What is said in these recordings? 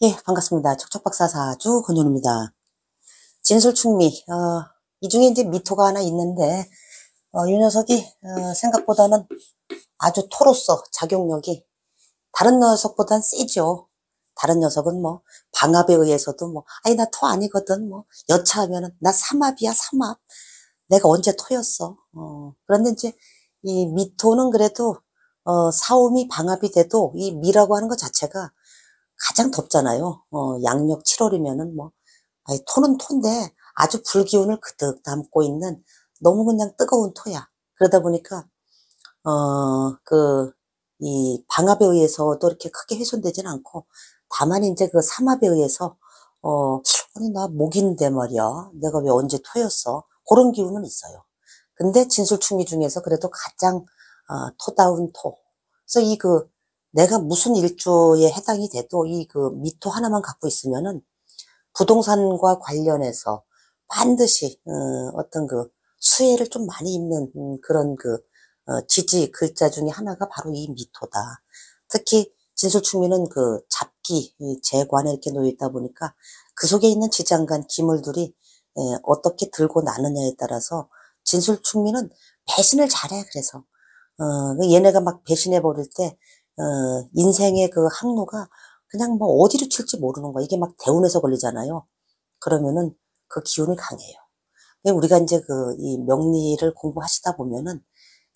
예, 반갑습니다. 척척박사사주 권윤입니다. 진술충미, 이 중에 이제 미토가 하나 있는데, 이 녀석이, 생각보다는 아주 토로서 작용력이 다른 녀석보단 세죠. 다른 녀석은 뭐, 방압에 의해서도 뭐, 아니, 나 토 아니거든. 뭐, 여차하면은, 나 삼합이야, 삼합. 내가 언제 토였어. 그런데 이제, 이 미토는 그래도, 사오미 방압이 돼도 이 미라고 하는 것 자체가 가장 덥잖아요. 양력 7월이면은 뭐, 아니, 토는 토인데 아주 불기운을 그득 담고 있는 너무 그냥 뜨거운 토야. 그러다 보니까, 이 방압에 의해서도 이렇게 크게 훼손되진 않고, 다만 이제 그 삼합에 의해서, 아니, 나 목인데 말이야. 내가 왜 언제 토였어? 그런 기운은 있어요. 근데 진술충미 중에서 그래도 가장, 토다운 토. 그래서 내가 무슨 일주에 해당이 돼도 이 미토 하나만 갖고 있으면은 부동산과 관련해서 반드시 어떤 수혜를 좀 많이 입는 그런 지지 글자 중에 하나가 바로 이 미토다. 특히 진술충미는 잡기, 이 재관에 이렇게 놓여 있다 보니까 그 속에 있는 지장간 기물들이 어떻게 들고 나느냐에 따라서 진술충미는 배신을 잘해. 그래서 얘네가 막 배신해 버릴 때 인생의 그 항로가 그냥 뭐 어디로 튈지 모르는 거야. 이게 막 대운에서 걸리잖아요. 그러면은 그 기운이 강해요. 우리가 이제 이 명리를 공부하시다 보면은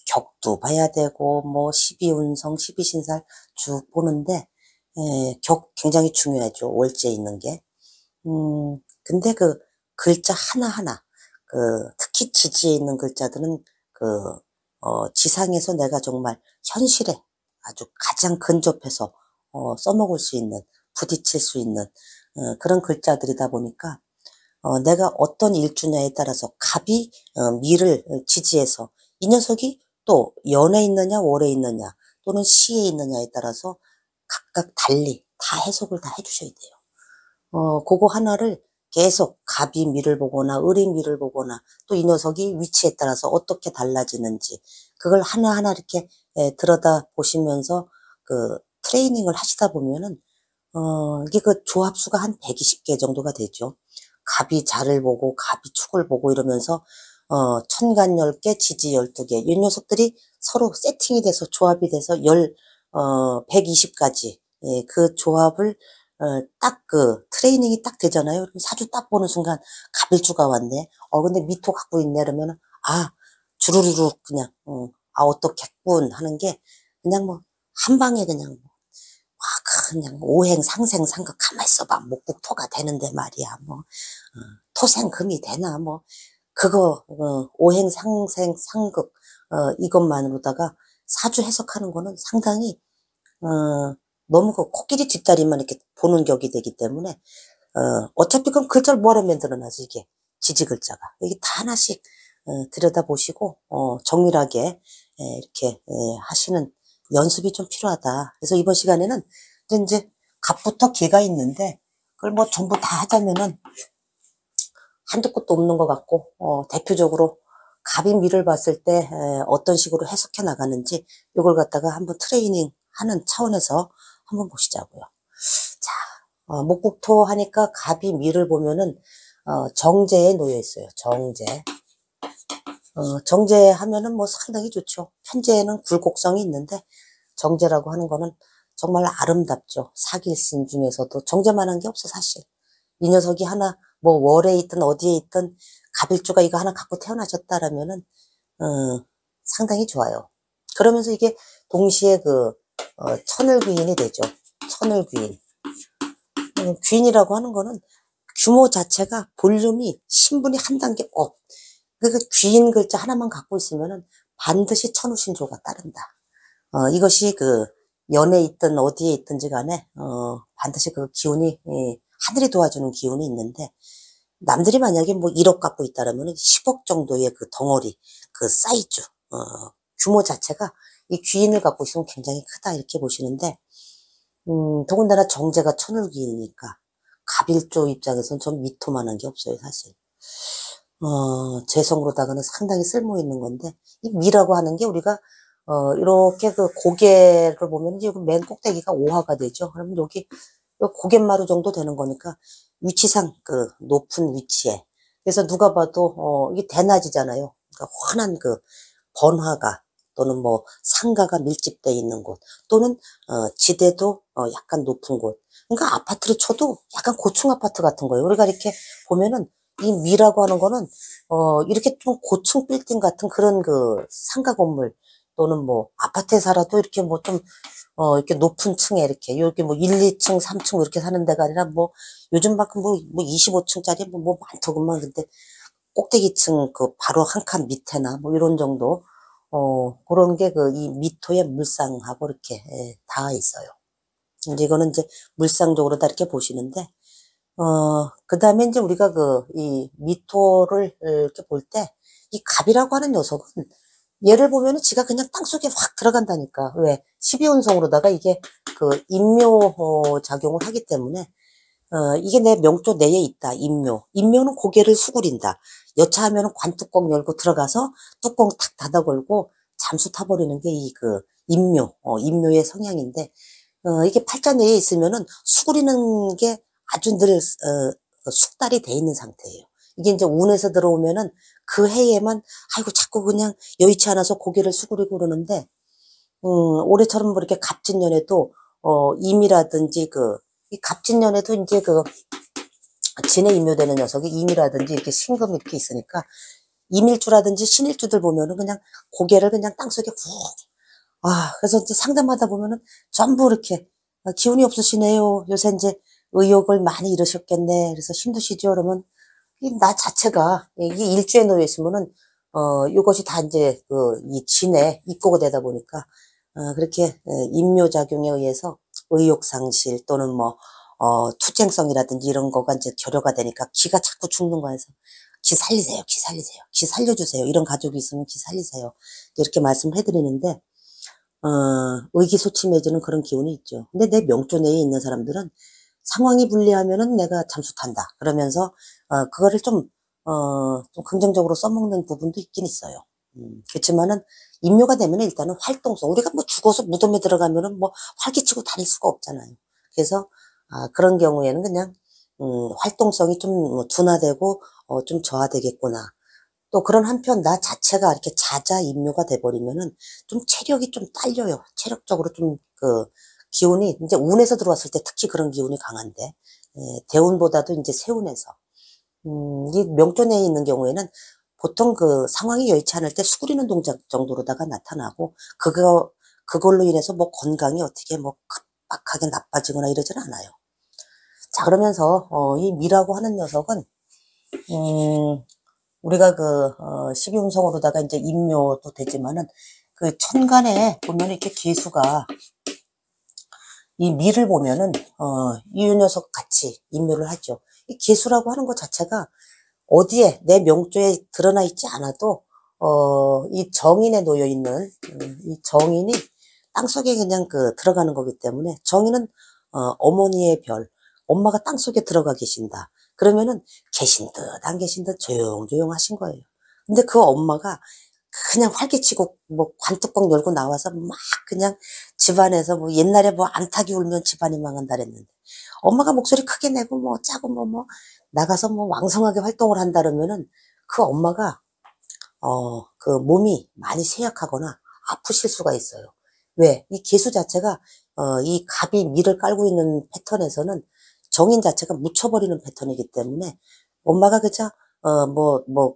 격도 봐야 되고, 뭐, 12운성, 12신살 쭉 보는데, 격 굉장히 중요하죠. 월제 있는 게. 근데 글자 하나하나, 특히 지지에 있는 글자들은 지상에서 내가 정말 현실에 아주 가장 근접해서, 써먹을 수 있는, 부딪힐 수 있는, 그런 글자들이다 보니까, 내가 어떤 일주냐에 따라서 갑이, 미를 지지해서 이 녀석이 또 연에 있느냐, 월에 있느냐, 또는 시에 있느냐에 따라서 각각 달리 다 해석을 다 해주셔야 돼요. 그거 하나를 계속 갑이 미를 보거나 을이 미를 보거나 또 이 녀석이 위치에 따라서 어떻게 달라지는지 그걸 하나하나 이렇게 들여다 보시면서 트레이닝을 하시다 보면은 이게 조합수가 한 120개 정도가 되죠. 갑이 자를 보고 갑이 축을 보고 이러면서 천간 10개, 지지 12개 이 녀석들이 서로 세팅이 돼서 조합이 돼서 120가지 예, 그 조합을 딱 트레이닝이 딱 되잖아요. 그럼 사주 딱 보는 순간 갑일주가 왔네. 근데 미토 갖고 있네. 그러면 주르르르 그냥 어떻겠군 하는 게 그냥 뭐 한 방에 그냥 그냥 오행 상생 상극 가만 있어봐. 목국토가 되는데 말이야. 뭐 토생금이 되나 뭐 그거 오행 상생 상극 이것만으로다가 사주 해석하는 거는 상당히 너무 코끼리 뒷다리만 이렇게 보는 격이 되기 때문에 어차피 그럼 글자를 뭐하러 만들어놔지 이게 지지 글자가 이게 다 하나씩 들여다보시고 정밀하게 이렇게 하시는 연습이 좀 필요하다. 그래서 이번 시간에는 이제 갑부터 기가 있는데 그걸 뭐 전부 다 하자면은 한두 곳도 없는 것 같고 대표적으로 갑이 미를 봤을 때 어떤 식으로 해석해 나가는지 이걸 갖다가 한번 트레이닝 하는 차원에서 한번 보시자고요. 자, 목국토 하니까 갑이 미를 보면은 정제에 놓여 있어요. 정제. 정제 하면은 뭐 상당히 좋죠. 편제에는 굴곡성이 있는데 정제라고 하는 거는 정말 아름답죠. 사기신 중에서도 정제만한 게 없어 사실. 이 녀석이 하나 뭐 월에 있든 어디에 있든 갑일주가 이거 하나 갖고 태어나셨다라면은 상당히 좋아요. 그러면서 이게 동시에 천을귀인이 되죠. 천을귀인. 귀인이라고 하는 거는 규모 자체가 볼륨이 신분이 한 단계 업. 그러니까 귀인 글자 하나만 갖고 있으면은 반드시 천우신조가 따른다. 이것이 연에 있든 어디에 있든지 간에 반드시 그 기운이 하늘이 도와주는 기운이 있는데 남들이 만약에 뭐 1억 갖고 있다라면 10억 정도의 덩어리 사이즈 규모 자체가 이 귀인을 갖고 있으면 굉장히 크다 이렇게 보시는데 더군다나 정제가 천을귀이니까 갑일조 입장에서는 좀 미토만한 게 없어요 사실. 재성으로다가는 상당히 쓸모 있는 건데 이 미라고 하는 게 우리가 이렇게 고개를 보면 이제 맨 꼭대기가 오화가 되죠. 그러면 여기 고갯마루 정도 되는 거니까 위치상 그 높은 위치에. 그래서 누가 봐도 이게 대낮이잖아요. 그러니까 환한 그 번화가 또는 뭐 상가가 밀집돼 있는 곳 또는 지대도 약간 높은 곳. 그러니까 아파트로 쳐도 약간 고층 아파트 같은 거예요. 우리가 이렇게 보면은 이 미라고 하는 거는 이렇게 좀 고층 빌딩 같은 그런 그 상가 건물 또는 뭐 아파트에 살아도 이렇게 뭐 좀 이렇게 높은 층에 이렇게 여기 뭐 1, 2층, 3층 이렇게 사는 데가 아니라 뭐 요즘만큼 뭐 25층짜리 뭐 많더구만. 근데 꼭대기층 그 바로 한 칸 밑에나 뭐 이런 정도 그런 게 그 이 미토의 물상하고 이렇게 닿아 있어요. 이제 이거는 이제 물상적으로 다 이렇게 보시는데 그다음에 이제 우리가 그 이 미토를 이렇게 볼 때 이 갑이라고 하는 녀석은 얘를 보면은 지가 그냥 땅속에 확 들어간다니까. 왜? 12운성으로다가 이게 그 인묘 작용을 하기 때문에 이게 내 명조 내에 있다. 인묘. 인묘는 고개를 수그린다. 여차하면은 관뚜껑 열고 들어가서 뚜껑 탁 닫아 걸고 잠수 타버리는 게 이 그 인묘, 인묘의 성향인데, 이게 팔자 내에 있으면은 수그리는 게 아주 늘, 숙달이 돼 있는 상태예요. 이게 이제 운에서 들어오면은 그 해에만, 아이고, 자꾸 그냥 여의치 않아서 고개를 수그리고 그러는데, 올해처럼 뭐 이렇게 갑진년에도, 임이라든지 이 갑진년에도 이제 진에 임묘되는 녀석이 임이라든지 이렇게 신금 이렇게 있으니까, 임일주라든지 신일주들 보면은 그냥 고개를 그냥 땅속에 훅, 그래서 이제 상담하다 보면은 전부 이렇게, 기운이 없으시네요. 요새 이제 의욕을 많이 잃으셨겠네. 그래서 힘드시죠? 그러면, 이 나 자체가, 이게 일주에 놓여 있으면은, 이것이 다 이제 이 진에 입고가 되다 보니까, 그렇게, 임묘작용에 의해서 의욕상실 또는 뭐, 투쟁성이라든지 이런 거가 이제 결여가 되니까 기가 자꾸 죽는 거여서 기 살리세요, 기 살리세요, 기 살려주세요. 이런 가족이 있으면 기 살리세요. 이렇게 말씀을 해드리는데, 의기소침해지는 그런 기운이 있죠. 근데 내 명조 내에 있는 사람들은 상황이 불리하면은 내가 잠수 탄다. 그러면서, 그거를 좀 긍정적으로 써먹는 부분도 있긴 있어요. 그렇지만은, 인묘가 되면 일단은 활동성. 우리가 뭐 죽어서 무덤에 들어가면은 뭐 활기치고 다닐 수가 없잖아요. 그래서, 그런 경우에는 그냥, 활동성이 좀 둔화되고, 좀 저하되겠구나. 또 그런 한편 나 자체가 이렇게 자자인묘가 돼버리면은 좀 체력이 좀 딸려요. 체력적으로 좀 기운이 이제 운에서 들어왔을 때 특히 그런 기운이 강한데, 대운보다도 이제 세운에서. 이 명존에 있는 경우에는 보통 그 상황이 여의치 않을 때 수그리는 동작 정도로다가 나타나고, 그걸로 인해서 뭐 건강이 어떻게 뭐 급박하게 나빠지거나 이러진 않아요. 자, 그러면서, 이 미라고 하는 녀석은, 우리가 십이운성으로다가 이제 인묘도 되지만은, 그 천간에 보면 이렇게 기수가, 이 미를 보면은, 이 녀석 같이 인묘를 하죠. 이 기수라고 하는 것 자체가 어디에 내 명조에 드러나 있지 않아도, 이 정인에 놓여 있는, 이 정인이 땅속에 그냥 들어가는 거기 때문에, 정인은, 어머니의 별, 엄마가 땅속에 들어가 계신다. 그러면은 계신 듯 안 계신 듯 조용조용 하신 거예요. 근데 그 엄마가 그냥 활개치고 뭐 관뚜껑 열고 나와서 막 그냥 집안에서 뭐 옛날에 뭐 안타기 울면 집안이 망한다 그랬는데, 엄마가 목소리 크게 내고 뭐 짜고 뭐 나가서 뭐 왕성하게 활동을 한다 그러면은 그 엄마가 그 몸이 많이 쇠약하거나 아프실 수가 있어요. 왜? 이 개수 자체가 이 갑이 밀을 깔고 있는 패턴에서는 정인 자체가 묻혀버리는 패턴이기 때문에, 엄마가 그저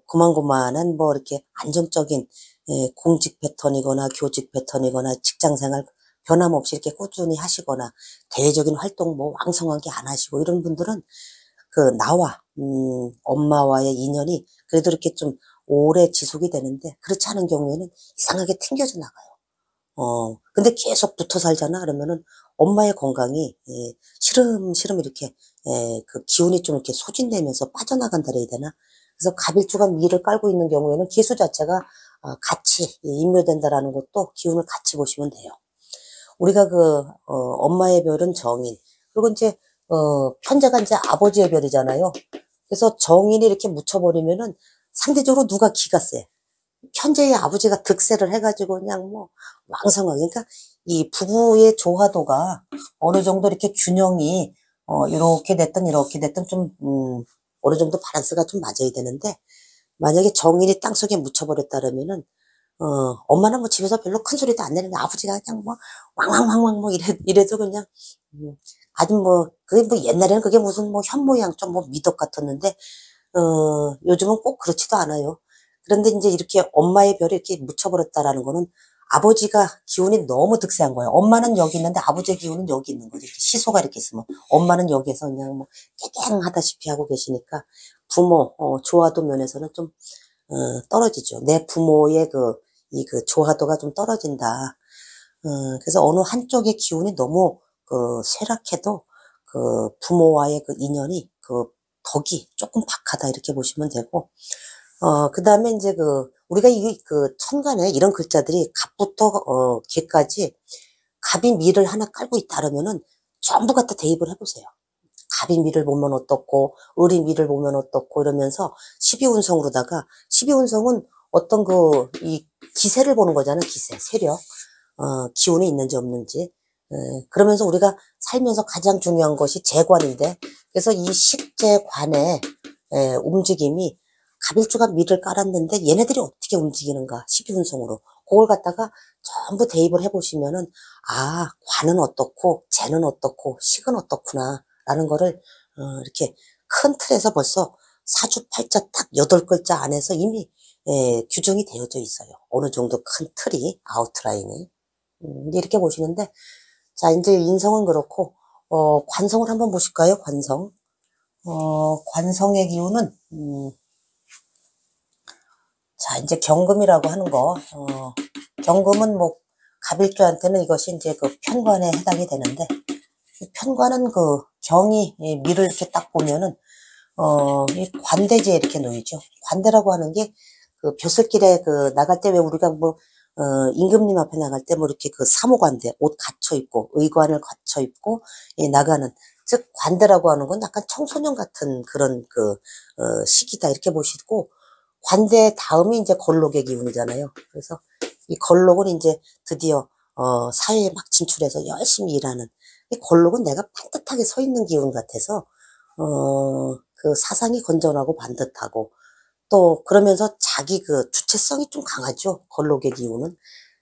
고만고만한 뭐 이렇게 안정적인 공직 패턴이거나 교직 패턴이거나 직장생활 변함없이 이렇게 꾸준히 하시거나 대외적인 활동 뭐 왕성하게 안 하시고 이런 분들은 나와 엄마와의 인연이 그래도 이렇게 좀 오래 지속이 되는데, 그렇지 않은 경우에는 이상하게 튕겨져 나가요. 근데 계속 붙어 살잖아. 그러면은 엄마의 건강이 시름시름 이렇게 그 기운이 좀 이렇게 소진되면서 빠져나간다 해야 되나? 그래서 갑일주가 미를 깔고 있는 경우에는 기수 자체가 같이 인묘된다라는 것도 기운을 같이 보시면 돼요. 우리가 엄마의 별은 정인, 그리고 이제 편제가 이제 아버지의 별이잖아요. 그래서 정인이 이렇게 묻혀버리면은 상대적으로 누가 기가 세? 현재의 아버지가 득세를 해가지고 그냥 뭐 왕성하게. 그러니까 이 부부의 조화도가 어느 정도 이렇게 균형이 이렇게 됐든 좀, 어느 정도 밸런스가 좀 맞아야 되는데, 만약에 정인이 땅속에 묻혀버렸다면은, 엄마는 뭐 집에서 별로 큰 소리도 안 내는데 아버지가 그냥 뭐, 왕왕왕왕 뭐 이래도 그냥, 아주 뭐, 그게 뭐 옛날에는 그게 무슨 뭐 현모양 좀 뭐 미덕 같았는데, 요즘은 꼭 그렇지도 않아요. 그런데 이제 이렇게 엄마의 별에 이렇게 묻혀버렸다라는 거는 아버지가 기운이 너무 득세한 거예요. 엄마는 여기 있는데 아버지의 기운은 여기 있는 거죠. 이렇게 시소가 이렇게 있으면 엄마는 여기에서 그냥 뭐 깨갱하다시피 하고 계시니까 부모, 조화도 면에서는 좀, 떨어지죠. 내 부모의 그 조화도가 좀 떨어진다. 그래서 어느 한쪽의 기운이 너무 쇠락해도 부모와의 그 인연이 덕이 조금 박하다 이렇게 보시면 되고, 그 다음에 이제 우리가 천간에 이런 글자들이 갑부터, 개까지 갑이 미를 하나 깔고 있다 그러면은 전부 갖다 대입을 해보세요. 갑이 미를 보면 어떻고, 을이 미를 보면 어떻고 이러면서 12운성으로다가, 12운성은 어떤 이 기세를 보는 거잖아요. 기세, 세력. 기운이 있는지 없는지. 그러면서 우리가 살면서 가장 중요한 것이 재관인데, 그래서 이 식재관의 움직임이 갑일주가 미를 깔았는데 얘네들이 어떻게 움직이는가 12운성으로 그걸 갖다가 전부 대입을 해보시면은 관은 어떻고 재는 어떻고 식은 어떻구나 라는 거를 이렇게 큰 틀에서 벌써 사주팔자 딱 8글자 안에서 이미 규정이 되어져 있어요. 어느 정도 큰 틀이 아웃라인이. 이렇게 보시는데, 자, 이제 인성은 그렇고, 관성을 한번 보실까요? 관성. 관성의 기운은, 자, 이제 경금이라고 하는 거, 경금은 뭐, 갑일주한테는 이것이 이제 편관에 해당이 되는데, 편관은 경이, 미를 이렇게 딱 보면은, 이 관대지에 이렇게 놓이죠. 관대라고 하는 게, 벼슬길에 나갈 때 왜 우리가 뭐, 임금님 앞에 나갈 때 뭐 이렇게 사모관대, 옷 갖춰 입고, 의관을 갖춰 입고, 나가는, 즉, 관대라고 하는 건 약간 청소년 같은 그런 시기다, 이렇게 보시고, 관대 다음이 이제 걸록의 기운이잖아요. 그래서 이 걸록은 이제 드디어, 사회에 막 진출해서 열심히 일하는, 이 걸록은 내가 반듯하게 서 있는 기운 같아서, 사상이 건전하고 반듯하고, 또 그러면서 자기 주체성이 좀 강하죠. 걸록의 기운은.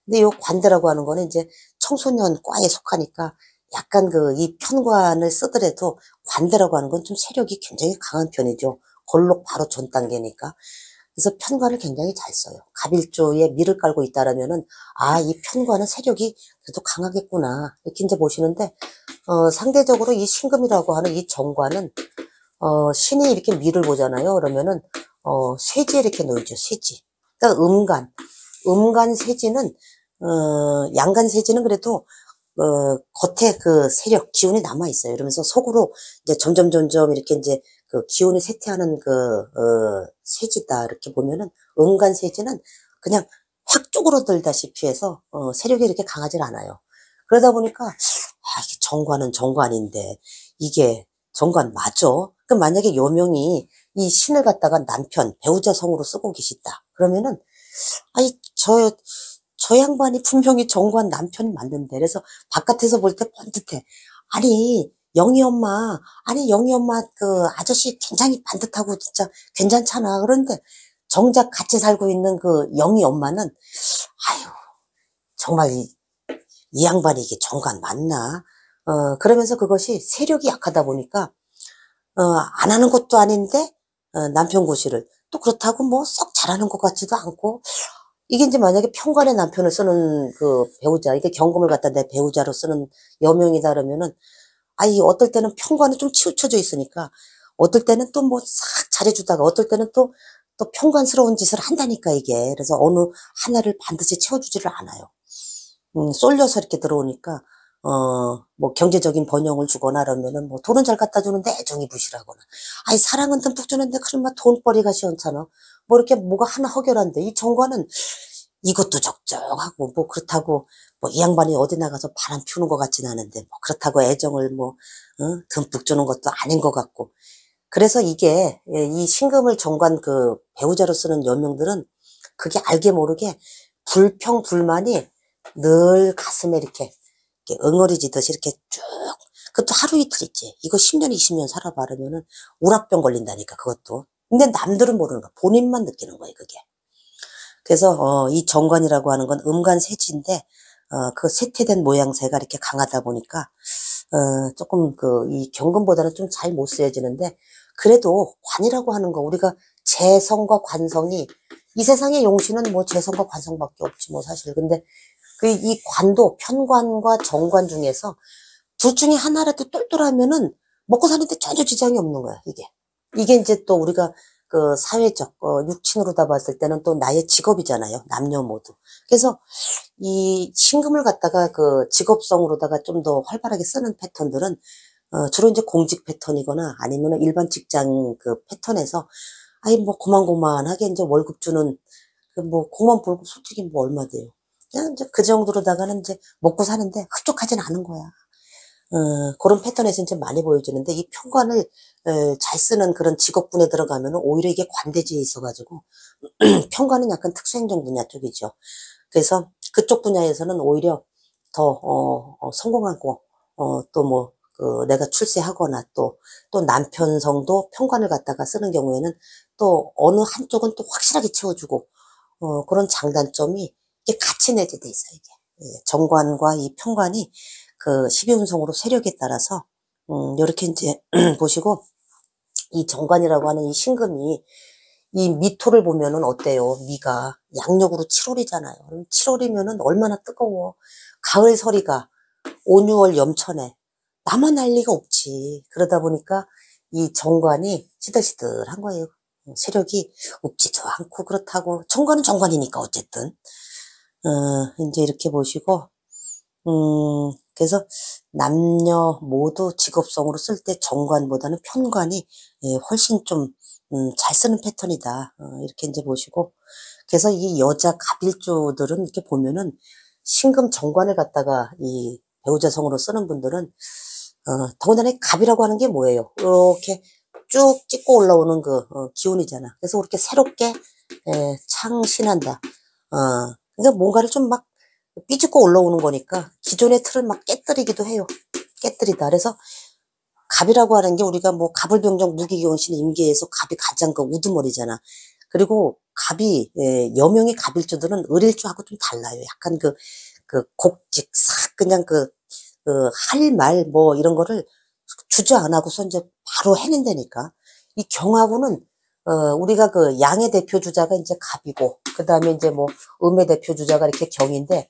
근데 요 관대라고 하는 거는 이제 청소년 과에 속하니까 약간 이 편관을 쓰더라도 관대라고 하는 건 좀 세력이 굉장히 강한 편이죠. 걸록 바로 전 단계니까. 그래서 편관을 굉장히 잘 써요. 갑일주에 미를 깔고 있다라면은 이 편관은 세력이 그래도 강하겠구나 이렇게 이제 보시는데, 상대적으로 이 신금이라고 하는 이 정관은 신이 이렇게 미를 보잖아요. 그러면은 쇠지에 이렇게 놓이죠. 쇠지. 그러니까 음간 쇠지는, 양간 쇠지는 그래도 겉에 세력, 기운이 남아있어요. 이러면서 속으로 이제 점점 이렇게 이제 기운을 쇠퇴하는 쇠지다. 이렇게 보면은, 음간 쇠지는 그냥 확 쪼그러들다시피 해서, 세력이 이렇게 강하질 않아요. 그러다 보니까, 이게 정관은 정관인데, 이게 정관 맞아? 그럼 만약에 요명이 이 신을 갖다가 남편, 배우자 성으로 쓰고 계시다. 그러면은, 저 양반이 분명히 정관 남편이 맞는데. 그래서 바깥에서 볼 때 번듯해. 영희 엄마 아저씨 굉장히 반듯하고 진짜 괜찮잖아. 그런데 정작 같이 살고 있는 영희 엄마는, 아유, 정말 이 양반이 이게 정관 맞나? 그러면서 그것이 세력이 약하다 보니까, 안 하는 것도 아닌데, 남편 고시를. 또 그렇다고 뭐 썩 잘하는 것 같지도 않고, 이게 이제 만약에 편관의 남편을 쓰는 배우자, 이게 경금을 갖다 내 배우자로 쓰는 여명이다 그러면은, 어떨 때는 편관은 좀 치우쳐져 있으니까, 어떨 때는 또 뭐 싹 잘해주다가, 어떨 때는 또 편관스러운 짓을 한다니까, 이게. 그래서 어느 하나를 반드시 채워주지를 않아요. 쏠려서 이렇게 들어오니까, 뭐 경제적인 번영을 주거나 그러면은 뭐 돈은 잘 갖다 주는데 애정이 부실하거나. 사랑은 듬뿍 주는데 그럼 막 돈벌이가 시원찮아. 뭐 이렇게 뭐가 하나 허결한데, 이 정과는 이것도 적적하고, 뭐 그렇다고 뭐 이 양반이 어디 나가서 바람 피우는 것 같진 않은데, 뭐 그렇다고 애정을 뭐, 듬뿍 주는 것도 아닌 것 같고. 그래서 이게, 이 신금을 정관 배우자로 쓰는 여명들은 그게 알게 모르게 불평, 불만이 늘 가슴에 이렇게 응어리지듯이 이렇게 쭉, 그것도 하루 이틀 있지. 이거 10년, 20년 살아봐. 그러면은 우라병 걸린다니까, 그것도. 근데 남들은 모르는 거야. 본인만 느끼는 거예요, 그게. 그래서, 이 정관이라고 하는 건 음간세지인데, 그 세태된 모양새가 이렇게 강하다 보니까, 조금 이 경금보다는 좀 잘 못 쓰여지는데, 그래도 관이라고 하는 거, 우리가 재성과 관성이, 이 세상의 용신은 뭐 재성과 관성밖에 없지, 뭐 사실. 근데 이 관도 편관과 정관 중에서 둘 중에 하나라도 똘똘하면은 먹고 사는데 전혀 지장이 없는 거야, 이게. 이게 이제 또 우리가 사회적, 육친으로다 봤을 때는 또 나의 직업이잖아요, 남녀 모두. 그래서 이 신금을 갖다가 직업성으로다가 좀 더 활발하게 쓰는 패턴들은, 주로 이제 공직 패턴이거나 아니면 일반 직장 패턴에서, 아이, 뭐, 고만고만하게 이제 월급 주는, 뭐, 공무원 월급 솔직히 뭐 얼마 돼요. 그냥 이제 그 정도로다가는 이제 먹고 사는데 흡족하진 않은 거야. 그런 패턴에서 이제 많이 보여지는데, 이 편관을 잘 쓰는 그런 직업군에 들어가면 오히려 이게 관대지에 있어가지고, 편관은 약간 특수행정 분야 쪽이죠. 그래서 그쪽 분야에서는 오히려 더, 성공하고, 또 뭐, 내가 출세하거나 또 남편성도 편관을 갖다가 쓰는 경우에는 또 어느 한쪽은 또 확실하게 채워주고, 그런 장단점이 이게 같이 내재돼 있어요, 이게. 예, 정관과 이 편관이 12운성으로 세력에 따라서, 요렇게 이제 보시고, 이 정관이라고 하는 이 신금이 이 미토를 보면은 어때요? 미가 양력으로 7월이잖아요. 7월이면은 얼마나 뜨거워. 가을 서리가 5, 6월 염천에 나만 할 리가 없지. 그러다 보니까 이 정관이 시들시들한 거예요. 세력이 없지도 않고 그렇다고. 정관은 정관이니까 어쨌든. 이제 이렇게 보시고, 그래서 남녀 모두 직업성으로 쓸 때 정관보다는 편관이 훨씬 좀 잘 쓰는 패턴이다. 이렇게 이제 보시고, 그래서 이 여자 갑일주들은 이렇게 보면은 신금 정관을 갖다가 이 배우자성으로 쓰는 분들은, 더군다나 이 갑이라고 하는 게 뭐예요? 이렇게 쭉 찍고 올라오는 기운이잖아. 그래서 그렇게 새롭게 창신한다. 그러니까 뭔가를 좀 막 삐죽고 올라오는 거니까 기존의 틀을 막 깨뜨리기도 해요. 깨뜨리다. 그래서 갑이라고 하는 게 우리가 뭐 갑을병정 무기경신 임계에서 갑이 가장 우두머리잖아. 그리고 갑이, 여명의 갑일주들은 을일주하고 좀 달라요. 약간 곡직, 싹, 그냥 할 말, 뭐, 이런 거를 주저 안 하고서 이제 바로 해낸다니까. 이 경하고는, 우리가 양의 대표 주자가 이제 갑이고, 그 다음에 이제 뭐, 음의 대표 주자가 이렇게 경인데,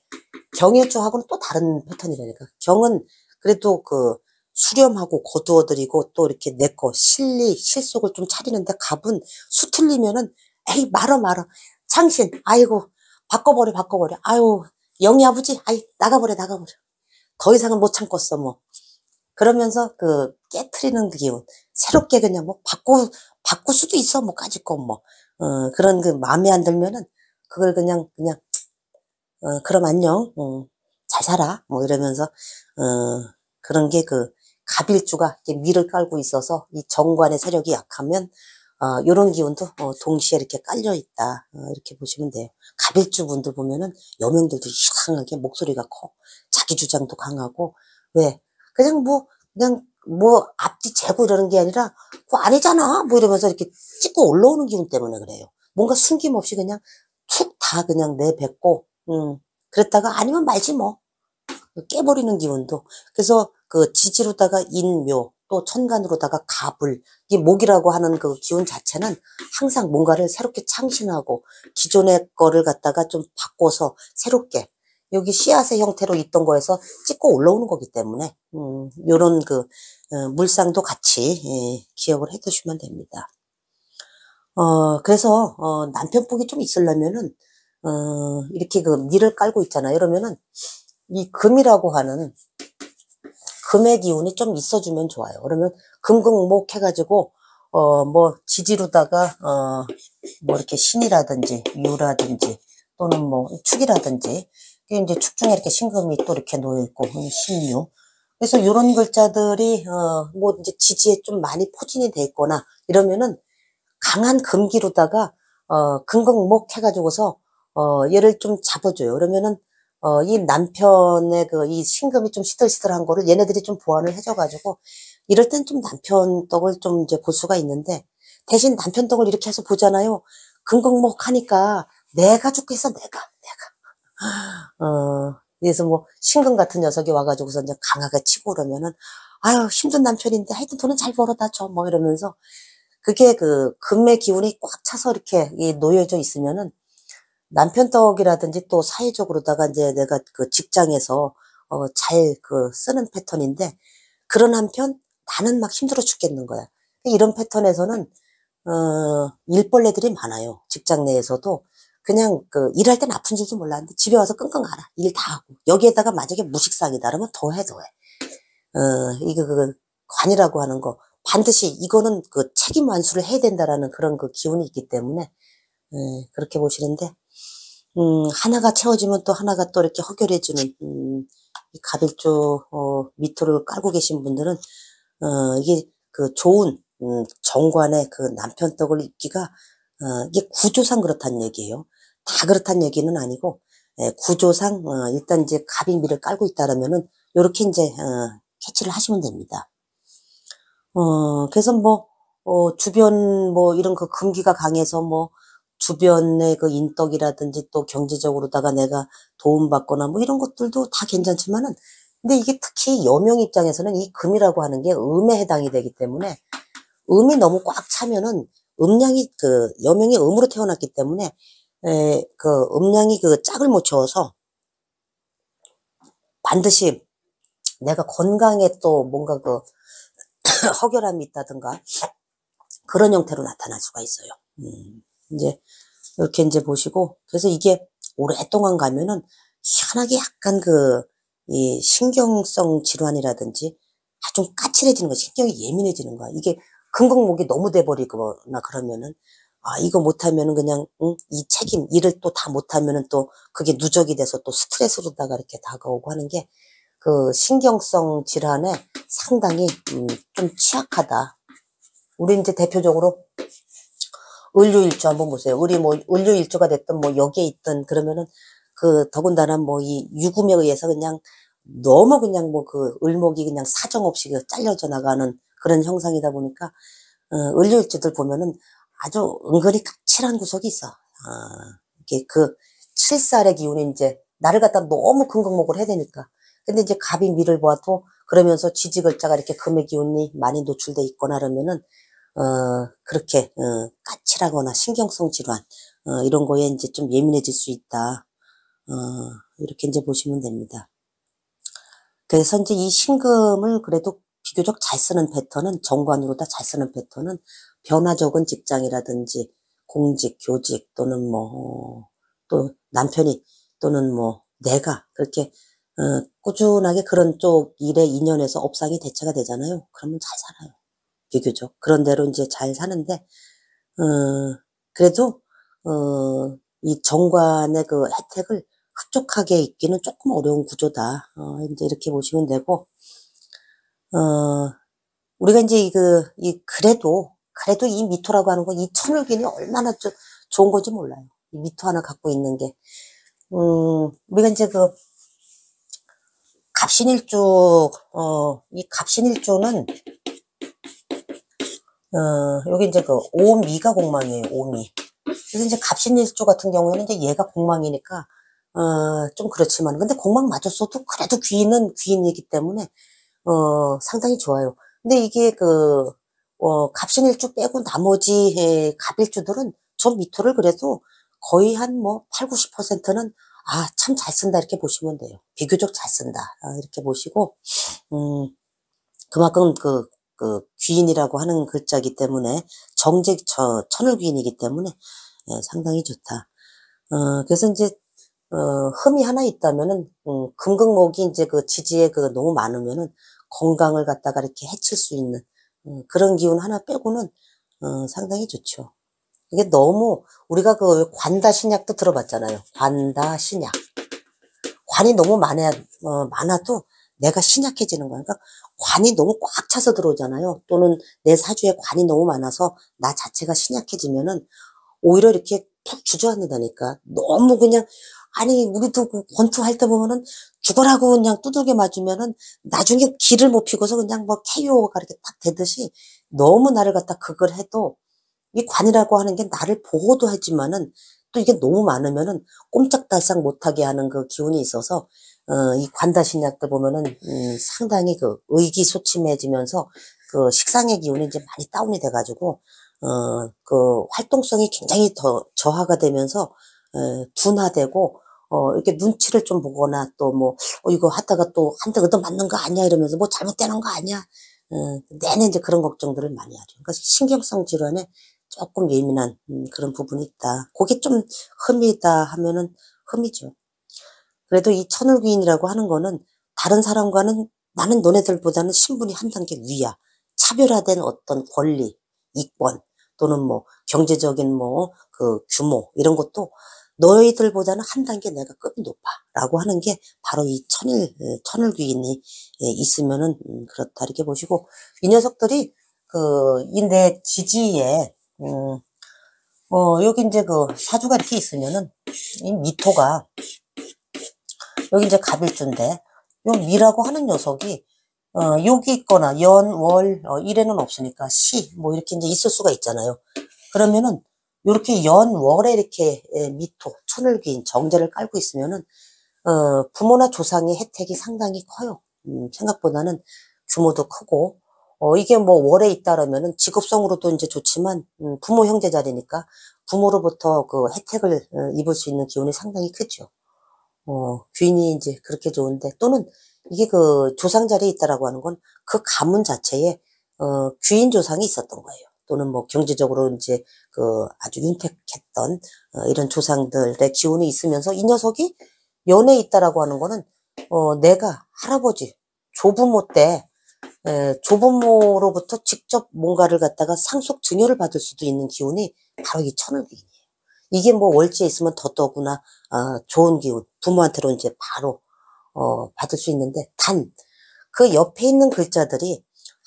경일주하고는 또 다른 패턴이라니까. 경은 그래도 수렴하고 거두어들이고 또 이렇게 내 거, 실속을 좀 차리는데, 갑은 수틀리면은, 에이, 말어. 창신, 아이고, 바꿔버려. 아유, 영희 아버지, 아이, 나가버려. 더 이상은 못 참겠어, 뭐. 그러면서 깨트리는 기운. 새롭게 그냥 뭐 바꿀 수도 있어, 뭐, 까짓 거 뭐. 그런 마음에 안 들면은, 그걸 그냥, 그럼 안녕. 잘 살아. 뭐 이러면서, 그런 게 갑일주가 이렇게 밀을 깔고 있어서 이 정관의 세력이 약하면, 요런 기운도, 동시에 이렇게 깔려 있다. 이렇게 보시면 돼요. 갑일주 분들 보면은 여명들도 이상하게 목소리가 커. 자기 주장도 강하고. 왜? 그냥 뭐 앞뒤 재고 이러는 게 아니라, 그거 아니잖아. 뭐 이러면서 이렇게 찍고 올라오는 기운 때문에 그래요. 뭔가 숨김없이 그냥 툭 다 그냥 내뱉고, 그랬다가 아니면 말지 뭐. 깨버리는 기운도. 그래서 지지로다가 인묘, 또 천간으로다가 갑을, 이 목이라고 하는 기운 자체는 항상 뭔가를 새롭게 창신하고 기존의 거를 갖다가 좀 바꿔서 새롭게, 여기 씨앗의 형태로 있던 거에서 찍고 올라오는 거기 때문에, 요런 물상도 같이, 예, 기억을 해 두시면 됩니다. 그래서, 남편복이 좀 있으려면은, 이렇게 밀을 깔고 있잖아요. 이러면은, 이 금이라고 하는 금의 기운이 좀 있어주면 좋아요. 그러면 금극목 해가지고, 뭐, 지지로다가, 뭐, 이렇게 신이라든지, 유라든지, 또는 뭐, 축이라든지, 이게 이제 축 중에 이렇게 신금이 또 이렇게 놓여있고, 신유. 그래서 이런 글자들이, 뭐, 이제 지지에 좀 많이 포진이 돼 있거나, 이러면은 강한 금기로다가, 금극목 해가지고서, 얘를 좀 잡아줘요. 그러면은, 이 남편의 이 신금이 좀 시들시들한 거를 얘네들이 좀 보완을 해줘가지고, 이럴 땐 좀 남편 떡을 좀 이제 볼 수가 있는데, 대신 남편 떡을 이렇게 해서 보잖아요. 금극목하니까 내가 죽겠어, 내가. 그래서 뭐, 신금 같은 녀석이 와가지고서 이제 강하게 치고 그러면은, 아유, 힘든 남편인데 하여튼 돈은 잘 벌어다 줘. 뭐 이러면서, 그게 금의 기운이 꽉 차서 이렇게 놓여져 있으면은, 남편 떡이라든지 또 사회적으로다가 이제 내가 직장에서, 잘 쓰는 패턴인데, 그런 한편 나는 막 힘들어 죽겠는 거야. 이런 패턴에서는, 일벌레들이 많아요. 직장 내에서도. 그냥 일할 땐 아픈 줄도 몰랐는데 집에 와서 끙끙 앓아. 일 다 하고. 여기에다가 만약에 무식상이다 그러면 더해. 이거 관이라고 하는 거. 반드시 이거는 책임 완수를 해야 된다라는 그런 기운이 있기 때문에, 그렇게 보시는데, 하나가 채워지면 또 하나가 또 이렇게 허결해지는, 이 갑일주, 미토를 깔고 계신 분들은, 이게 좋은, 정관의 남편 떡을 입기가, 이게 구조상 그렇다는 얘기예요. 다 그렇다는 얘기는 아니고, 구조상, 일단 이제 갑이 미를 깔고 있다라면은, 요렇게 이제, 캐치를 하시면 됩니다. 그래서 뭐, 주변 뭐 이런 금기가 강해서 뭐, 주변의 인덕이라든지 또 경제적으로다가 내가 도움받거나 뭐 이런 것들도 다 괜찮지만은, 근데 이게 특히 여명 입장에서는 이 금이라고 하는 게 음에 해당이 되기 때문에, 음이 너무 꽉 차면은, 음양이 여명이 음으로 태어났기 때문에, 음양이 짝을 못 채워서, 반드시 내가 건강에 또 뭔가 허결함이 있다든가, 그런 형태로 나타날 수가 있어요. 이제, 이렇게 이제 보시고, 그래서 이게 오랫동안 가면은, 희한하게 약간 이 신경성 질환이라든지, 좀 까칠해지는 거, 신경이 예민해지는 거야. 이게 금극목이 너무 돼버리거나 그러면은, 이거 못하면은 그냥, 이 책임, 일을 또 다 못하면은 또 그게 누적이 돼서 또 스트레스로다가 이렇게 다가오고 하는 게, 신경성 질환에 상당히, 좀 취약하다. 우리 이제 대표적으로, 을류일주 한번 보세요. 우리 뭐, 을류일주가 됐든 뭐, 여기에 있든 그러면은, 더군다나 뭐, 이 유금에 의해서 그냥, 너무 그냥 뭐, 을목이 그냥 사정없이 잘려져 나가는 그런 형상이다 보니까, 을류일주들 보면은 아주 은근히 까칠한 구석이 있어. 이게 칠살의 기운이 이제, 나를 갖다 너무 금극목을 해야 되니까. 근데 이제 갑이 미를 보아도, 그러면서 지지글자가 이렇게 금의 기운이 많이 노출돼 있거나 그러면은, 그렇게, 까칠하거나 신경성 질환, 이런 거에 이제 좀 예민해질 수 있다. 이렇게 이제 보시면 됩니다. 그래서 이제 이 신금을 그래도 비교적 잘 쓰는 패턴은, 정관으로 다 잘 쓰는 패턴은, 변화 적은 직장이라든지, 공직, 교직, 또는 뭐, 또 남편이, 또는 뭐, 내가, 그렇게, 꾸준하게 그런 쪽 일에 인연해서 업상이 대체가 되잖아요. 그러면 잘 살아요. 비교적. 그런 대로 이제 잘 사는데, 그래도, 이 정관의 혜택을 흡족하게 있기는 조금 어려운 구조다. 이제 이렇게 보시면 되고, 우리가 이제 그래도 이 미토라고 하는 거, 이 천을균이 얼마나 좋은 건지 몰라요. 이 미토 하나 갖고 있는 게. 우리가 이제 갑신일주, 이 갑신일주는, 여기 이제 오미가 공망이에요, 오미. 그래서 이제 갑신일주 같은 경우에는 이제 얘가 공망이니까, 좀 그렇지만, 근데 공망 맞았어도 그래도 귀인은 귀인이기 때문에, 상당히 좋아요. 근데 이게 갑신일주 빼고 나머지 갑일주들은 저 미토를 그래도 거의 한 뭐 8, 90%는 참 잘 쓴다 이렇게 보시면 돼요. 비교적 잘 쓴다. 이렇게 보시고, 그만큼 귀인이라고 하는 글자이기 때문에 천을귀인이기 때문에 상당히 좋다. 그래서 이제 흠이 하나 있다면은 금극목이 이제 지지에 너무 많으면은 건강을 갖다가 이렇게 해칠 수 있는 그런 기운 하나 빼고는 상당히 좋죠. 이게 너무 우리가 관다신약도 들어봤잖아요. 관다신약. 관이 너무 많아도 내가 신약해지는 거야. 그러니까 관이 너무 꽉 차서 들어오잖아요. 또는 내 사주에 관이 너무 많아서 나 자체가 신약해지면은 오히려 이렇게 푹 주저앉는다니까. 너무 그냥 아니, 우리도 그 권투할 때 보면은 죽어라고 그냥 두들겨 맞으면은 나중에 기를 못 피고서 그냥 뭐 KO가 이렇게 딱 되듯이 너무 나를 갖다 그걸 해도 이 관이라고 하는 게 나를 보호도 하지만은 또 이게 너무 많으면은 꼼짝달싹 못하게 하는 그 기운이 있어서 이 관다신약 때 보면은 상당히 그 의기소침해지면서 그 식상의 기운이 이제 많이 다운이 돼가지고 그 활동성이 굉장히 더 저하가 되면서 둔화되고 이렇게 눈치를 좀 보거나 또 뭐 이거 하다가 또 한 대 얻어 맞는 거 아니야 이러면서 뭐 잘못되는 거 아니야 내내 이제 그런 걱정들을 많이 하죠. 그러니까 신경성 질환에 조금 예민한 그런 부분이 있다. 그게 좀 흠이다 하면은 흠이죠. 그래도 이 천을귀인이라고 하는 거는 다른 사람과는 나는 너네들보다는 신분이 한 단계 위야. 차별화된 어떤 권리, 이권 또는 뭐 경제적인 뭐 그 규모 이런 것도 너희들보다는 한 단계 내가 급이 높아라고 하는 게 바로 이 천을귀인이 있으면은 그렇다 이렇게 보시고 이 녀석들이 그 이 내 지지에 여기 이제 그 사주가 이렇게 있으면은 이 미토가 여기 이제 갑일주인데 요 미라고 하는 녀석이 여기 있거나 연, 월, 일에는 없으니까 시, 뭐 이렇게 이제 있을 수가 있잖아요. 그러면은 요렇게 연, 월에 이렇게 미토, 천을귀인, 정제를 깔고 있으면은 부모나 조상의 혜택이 상당히 커요. 생각보다는 규모도 크고 이게 뭐 월에 있다 그러면은 직업성으로도 이제 좋지만 부모 형제 자리니까 부모로부터 그 혜택을 입을 수 있는 기운이 상당히 크죠. 귀인이 이제 그렇게 좋은데 또는 이게 그 조상 자리에 있다라고 하는 건 그 가문 자체에 귀인 조상이 있었던 거예요. 또는 뭐 경제적으로 이제 그 아주 윤택했던 이런 조상들의 기운이 있으면서 이 녀석이 연에 있다라고 하는 거는 내가 할아버지 조부모 때 조부모로부터 직접 뭔가를 갖다가 상속 증여를 받을 수도 있는 기운이 바로 이 천을귀인. 이게 뭐 월지에 있으면 더더구나 좋은 기운 부모한테로 이제 바로 받을 수 있는데 단 그 옆에 있는 글자들이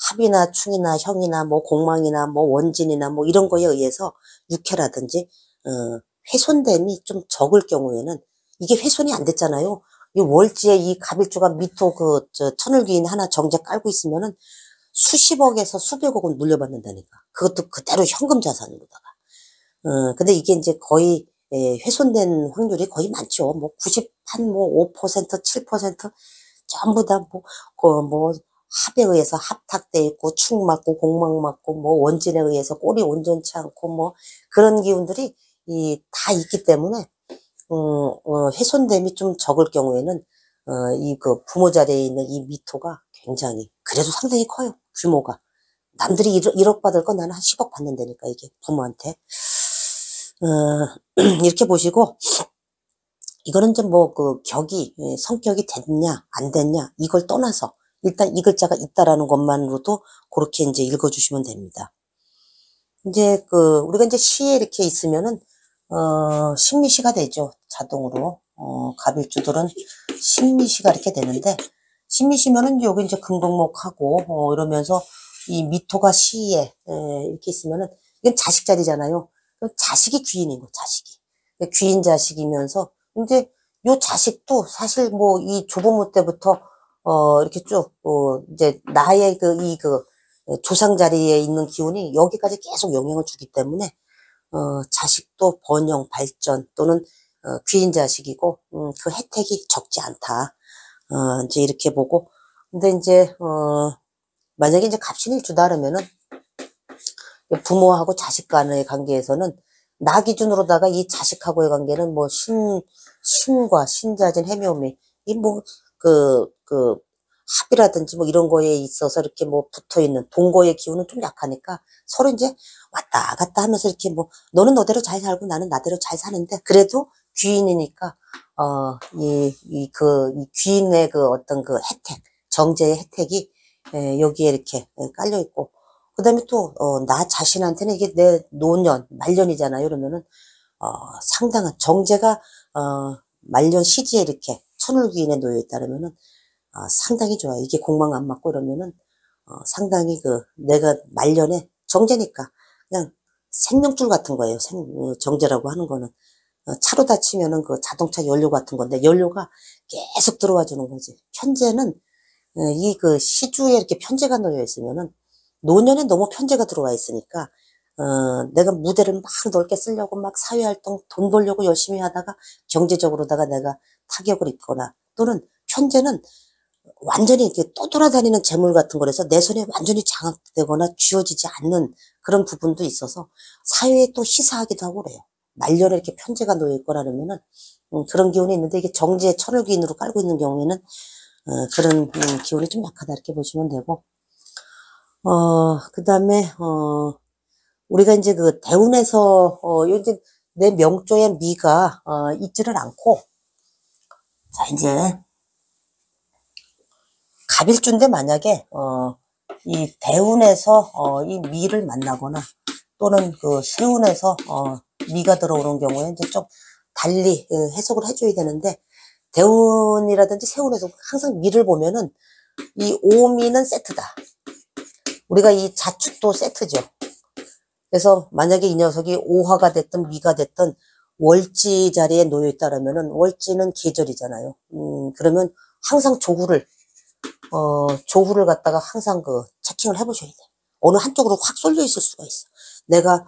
합이나 충이나 형이나 뭐 공망이나 뭐 원진이나 뭐 이런 거에 의해서 육해라든지 훼손됨이 좀 적을 경우에는 이게 훼손이 안 됐잖아요. 이 월지에 이 갑일주가 미토 그 천을귀인 하나 정제 깔고 있으면은 수십억에서 수백억은 물려받는다니까. 그것도 그대로 현금 자산으로다가. 근데 이게 이제 거의 훼손된 확률이 거의 많죠. 뭐 90, 뭐 5%, 7% 전부 다 뭐 합에 의해서 합탁돼 있고 축 맞고 공망 맞고 뭐 원진에 의해서 꼴이 온전치 않고 뭐 그런 기운들이 다 있기 때문에 훼손됨이 좀 적을 경우에는 이 그 부모 자리에 있는 이 미토가 굉장히 그래도 상당히 커요. 규모가. 남들이 1억 받을 건 나는 한 10억 받는다니까 이게 부모한테. 이렇게 보시고 이거는 좀 뭐 그 격이 성격이 됐냐 안 됐냐 이걸 떠나서 일단 이 글자가 있다라는 것만으로도 그렇게 이제 읽어주시면 됩니다. 이제 그 우리가 이제 시에 이렇게 있으면은 신미시가 되죠. 자동으로 갑일주들은 신미시가 이렇게 되는데 신미시면은 여기 이제 금동목하고 이러면서 이 미토가 시에 이렇게 있으면은 이건 자식 자리잖아요. 자식이 귀인인 거 자식이 귀인 자식이면서 이제 요 자식도 사실 뭐 이 조부모 때부터 이렇게 쭉 이제 나의 그 조상 자리에 있는 기운이 여기까지 계속 영향을 주기 때문에 자식도 번영, 발전 또는 귀인 자식이고 그 혜택이 적지 않다. 이제 이렇게 보고 근데 이제 만약에 이제 갑신일주다 그러면은 부모하고 자식 간의 관계에서는 나 기준으로다가 이 자식하고의 관계는 뭐 신과 신자진 해묘미 이 뭐 그 합이라든지 뭐 이런 거에 있어서 이렇게 뭐 붙어 있는 동거의 기운은 좀 약하니까 서로 이제 왔다 갔다 하면서 이렇게 뭐 너는 너대로 잘 살고 나는 나대로 잘 사는데 그래도 귀인이니까 이 귀인의 그 어떤 그 혜택 정제의 혜택이 여기에 이렇게 깔려 있고 그다음에 또 나 자신한테는 이게 내 노년 말년이잖아요. 그러면은 상당한 정제가 말년 시지에 이렇게 천을귀인에 놓여 있다 그러면은 상당히 좋아요. 이게 공망 안 맞고 이러면은 상당히 그 내가 말년에 정제니까 그냥 생명줄 같은 거예요. 정제라고 하는 거는 차로 다치면은 그 자동차 연료 같은 건데 연료가 계속 들어와 주는 거지. 편제는 이 그 시주에 이렇게 편제가 놓여 있으면은 노년에 너무 편제가 들어와 있으니까 내가 무대를 막 넓게 쓰려고 막 사회활동 돈 벌려고 열심히 하다가 경제적으로다가 내가 타격을 입거나 또는 편제는 완전히 이렇게 떠돌아다니는 재물 같은 거라서 내 손에 완전히 장악되거나 쥐어지지 않는 그런 부분도 있어서 사회에 또 희사하기도 하고 그래요. 말년에 이렇게 편제가 놓여 있거나 그러면은 그런 기운이 있는데 이게 정지의 천을기인으로 깔고 있는 경우에는 그런 기운이 좀 약하다 이렇게 보시면 되고 그다음에 우리가 이제 그 대운에서 요즘 내 명조의 미가 있지를 않고 자 이제 갑일주인데 만약에 이 대운에서 이 미를 만나거나 또는 그 세운에서 미가 들어오는 경우에 이제 좀 달리 해석을 해줘야 되는데 대운이라든지 세운에서 항상 미를 보면은 이 오미는 세트다. 우리가 이 자축도 세트죠. 그래서 만약에 이 녀석이 오화가 됐든 미가 됐든 월지 자리에 놓여 있다라면은 월지는 계절이잖아요. 그러면 항상 조후를 갖다가 항상 그 체킹을 해보셔야 돼요. 어느 한쪽으로 확 쏠려 있을 수가 있어. 내가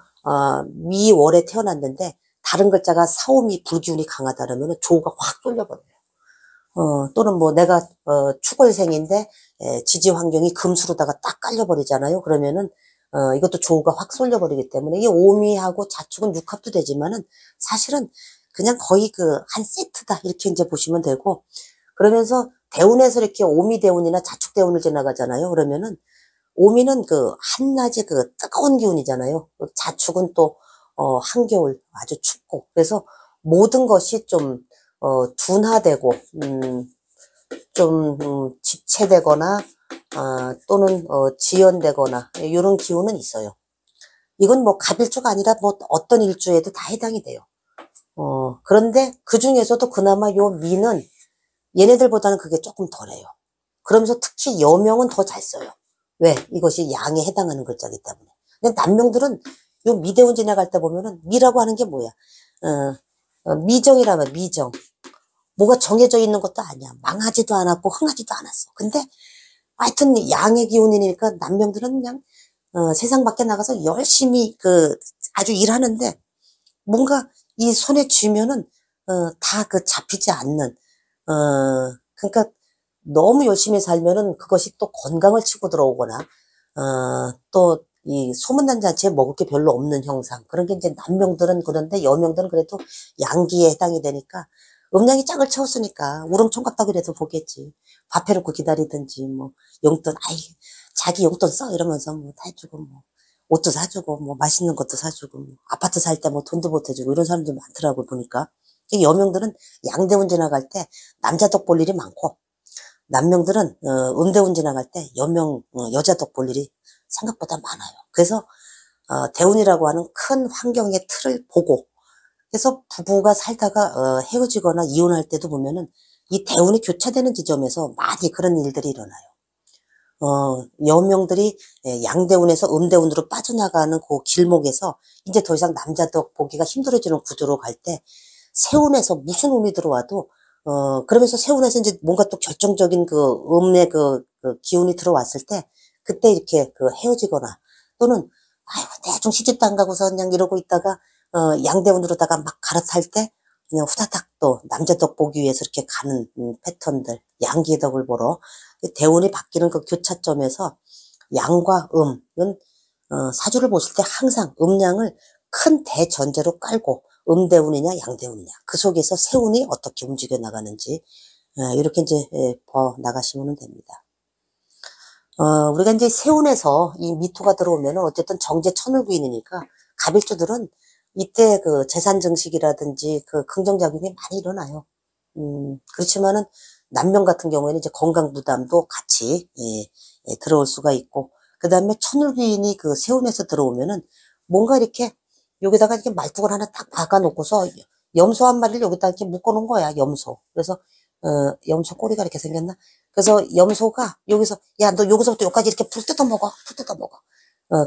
미월에 태어났는데 다른 글자가 사오미 불기운이 강하다라면 조가 확 쏠려버려요. 또는 뭐 내가 축월생인데 지지 환경이 금수로다가 딱 깔려버리잖아요. 그러면은 이것도 조가 확 쏠려버리기 때문에 이 오미하고 자축은 육합도 되지만은 사실은 그냥 거의 그 한 세트다 이렇게 이제 보시면 되고 그러면서 대운에서 이렇게 오미대운이나 자축대운을 지나가잖아요. 그러면은 오미는 그 한낮에 그 뜨거운 기운이잖아요. 자축은 또 한겨울 아주 춥고 그래서 모든 것이 좀 둔화되고 좀 지체되거나 또는 지연되거나 이런 기운은 있어요. 이건 뭐 갑일주가 아니라 뭐 어떤 일주에도 다 해당이 돼요. 그런데 그 중에서도 그나마 요 미는 얘네들보다는 그게 조금 덜해요. 그러면서 특히 여명은 더 잘 써요. 왜? 이것이 양에 해당하는 글자이기 때문에. 근데 남명들은 요 미대운 지나갈 때 보면은 미라고 하는 게 뭐야? 미정이라면 미정. 뭐가 정해져 있는 것도 아니야. 망하지도 않았고 흥하지도 않았어. 근데 하여튼 양의 기운이니까 남명들은 그냥 세상 밖에 나가서 열심히 그 아주 일하는데 뭔가 이 손에 쥐면은 다 그 잡히지 않는 그러니까 너무 열심히 살면은 그것이 또 건강을 치고 들어오거나 또 이 소문난 잔치에 먹을 게 별로 없는 형상 그런 게 이제 남명들은 그런데 여명들은 그래도 양기에 해당이 되니까 음양이 짝을 채웠으니까 우렁총각떡이라도 보겠지. 밥 해놓고 기다리든지 뭐 용돈 아이 자기 용돈 써 이러면서 뭐 다 해주고 뭐 옷도 사주고 뭐 맛있는 것도 사주고 뭐 아파트 살 때 뭐 돈도 보태주고 이런 사람들 많더라고 보니까. 여명들은 양대운 지나갈 때 남자 덕 볼 일이 많고 남명들은 음대운 지나갈 때 여자 덕 볼 일이 생각보다 많아요. 그래서 대운이라고 하는 큰 환경의 틀을 보고 그래서 부부가 살다가 헤어지거나 이혼할 때도 보면은 이 대운이 교차되는 지점에서 많이 그런 일들이 일어나요. 여명들이 양대운에서 음대운으로 빠져나가는 그 길목에서 이제 더 이상 남자 덕 보기가 힘들어지는 구조로 갈 때 세운에서 무슨 운이 들어와도 그러면서 세운에서 이제 뭔가 또 결정적인 그 음의 그 기운이 들어왔을 때 그때 이렇게 그 헤어지거나 또는 아이고 대충 시집도 안 가고서 그냥 이러고 있다가 양대운으로다가 막 갈아탈 때 그냥 후다닥 또 남자 덕 보기 위해서 이렇게 가는 패턴들 양기의 덕을 보러 대운이 바뀌는 그 교차점에서 양과 음은 사주를 보실 때 항상 음양을 큰 대전제로 깔고 음대운이냐 양대운이냐 그 속에서 세운이 어떻게 움직여 나가는지 이렇게 이제 나가시면 됩니다. 우리가 이제 세운에서 이 미토가 들어오면은 어쨌든 정제 천을구인이니까 갑일주들은 이때 그 재산 증식이라든지 그 긍정작용이 많이 일어나요. 그렇지만은 남명 같은 경우에는 이제 건강 부담도 같이 들어올 수가 있고 그 다음에 천을귀인이 그 세운에서 들어오면은 뭔가 이렇게 여기다가 이렇게 말뚝을 하나 딱 박아놓고서 염소 한 마리를 여기다 이렇게 묶어놓은 거야 염소. 그래서 염소 꼬리가 이렇게 생겼나? 그래서 염소가 여기서 야 너 여기서부터 여기까지 이렇게 풀 뜯어 먹어.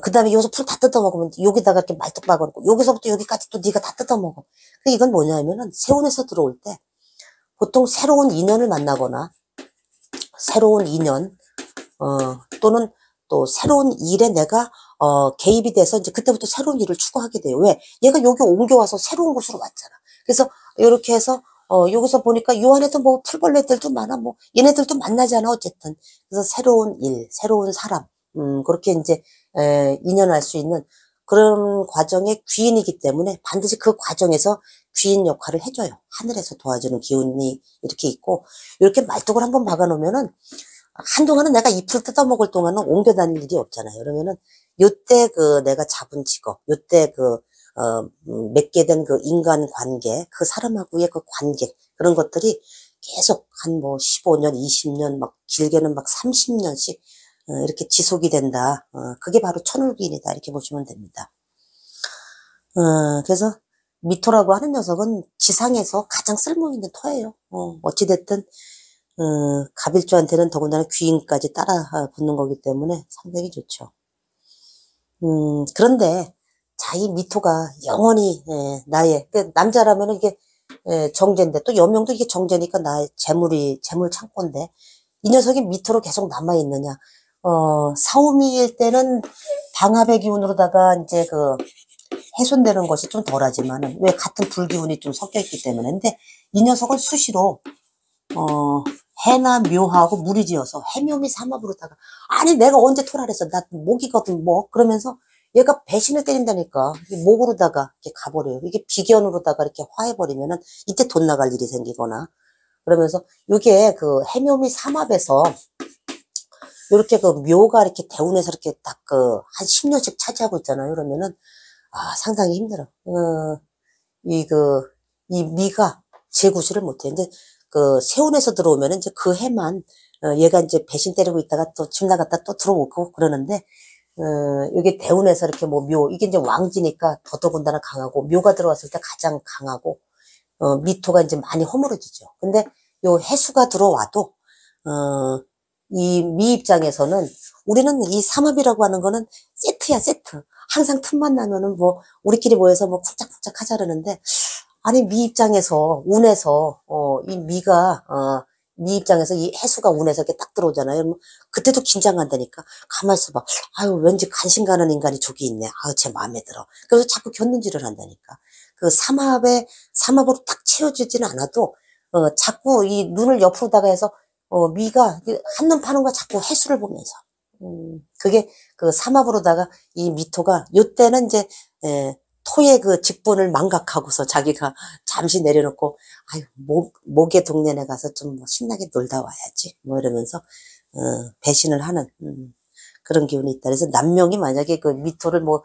그 다음에 여기서 풀 다 뜯어먹으면 여기다가 이렇게 말뚝 박아놓고 여기서부터 여기까지 또 네가 다 뜯어먹어. 근데 이건 뭐냐면은 세운에서 들어올 때 보통 새로운 인연을 만나거나 새로운 인연, 또는 또 새로운 일에 내가, 개입이 돼서 이제 그때부터 새로운 일을 추구하게 돼요. 왜? 얘가 여기 옮겨와서 새로운 곳으로 왔잖아. 그래서 이렇게 해서, 여기서 보니까 요 안에도 뭐 풀벌레들도 많아. 뭐 얘네들도 만나잖아. 어쨌든. 그래서 새로운 일, 새로운 사람, 그렇게 이제, 인연할 수 있는 그런 과정의 귀인이기 때문에 반드시 그 과정에서 귀인 역할을 해줘요. 하늘에서 도와주는 기운이 이렇게 있고, 이렇게 말뚝을 한번 박아놓으면은 한동안은 내가 잎을 뜯어먹을 동안은 옮겨 다닐 일이 없잖아요. 그러면은 요때 그 내가 잡은 직업, 요때 그, 맺게 된 그 인간 관계, 그 사람하고의 그 관계, 그런 것들이 계속 한 뭐 15년, 20년, 막 길게는 막 30년씩 이렇게 지속이 된다. 그게 바로 천울기인이다. 이렇게 보시면 됩니다. 그래서 미토라고 하는 녀석은 지상에서 가장 쓸모있는 토예요. 어찌됐든, 갑일주한테는 더군다나 귀인까지 따라 붙는 거기 때문에 상당히 좋죠. 그런데, 자, 이 미토가 영원히, 나의, 그 남자라면 이게, 정제인데, 또 여명도 이게 정제니까 나의 재물 창고인데, 이 녀석이 미토로 계속 남아있느냐. 사오미일 때는 방합의 기운으로다가 이제 그, 훼손되는 것이 좀 덜하지만은, 왜 같은 불기운이 좀 섞여 있기 때문에. 근데 이 녀석은 수시로, 해나 묘하고 무리지어서 해묘미 삼합으로다가, 아니, 내가 언제 토랄했어. 나 목이거든, 뭐. 그러면서 얘가 배신을 때린다니까. 목으로다가 이렇게 가버려요. 이게 비견으로다가 이렇게 화해버리면은 이때 돈 나갈 일이 생기거나. 그러면서 이게 그 해묘미 삼합에서 이렇게 그 묘가 이렇게 대운에서 이렇게 딱 그 한 10년씩 차지하고 있잖아요. 그러면은 상당히 힘들어. 이 미가 재구실을 못해. 근데 그 세운에서 들어오면은 이제 그 해만, 얘가 이제 배신 때리고 있다가 또 집 나갔다 또 들어오고 그러는데, 이게 대운에서 이렇게 뭐 이게 이제 왕지니까 더더군다나 강하고, 묘가 들어왔을 때 가장 강하고, 미토가 이제 많이 허물어지죠. 근데 요 해수가 들어와도, 이 미 입장에서는 우리는 이 삼합이라고 하는 거는 세트야, 세트. 항상 틈만 나면은 뭐, 우리끼리 모여서 뭐 쿵짝쿵짝 하자 그러는데, 아니, 미 입장에서, 운에서, 미 입장에서 이 해수가 운에서 이렇게 딱 들어오잖아요. 그러면 그때도 긴장한다니까. 가만히 있어봐. 아유, 왠지 관심 가는 인간이 저기 있네. 아유, 제 마음에 들어. 그래서 자꾸 곁눈질을 한다니까. 그 삼합으로 딱 채워지지는 않아도, 자꾸 이 눈을 옆으로다가 해서, 미가 한눈 파는 거 자꾸 해수를 보면서. 그게 그 삼합으로다가 이 미토가, 요때는 이제, 토의 그 직분을 망각하고서 자기가 잠시 내려놓고, 아유, 목의 동네에 가서 좀 뭐 신나게 놀다 와야지. 뭐 이러면서, 배신을 하는, 그런 기운이 있다. 그래서 남명이 만약에 그 미토를 뭐,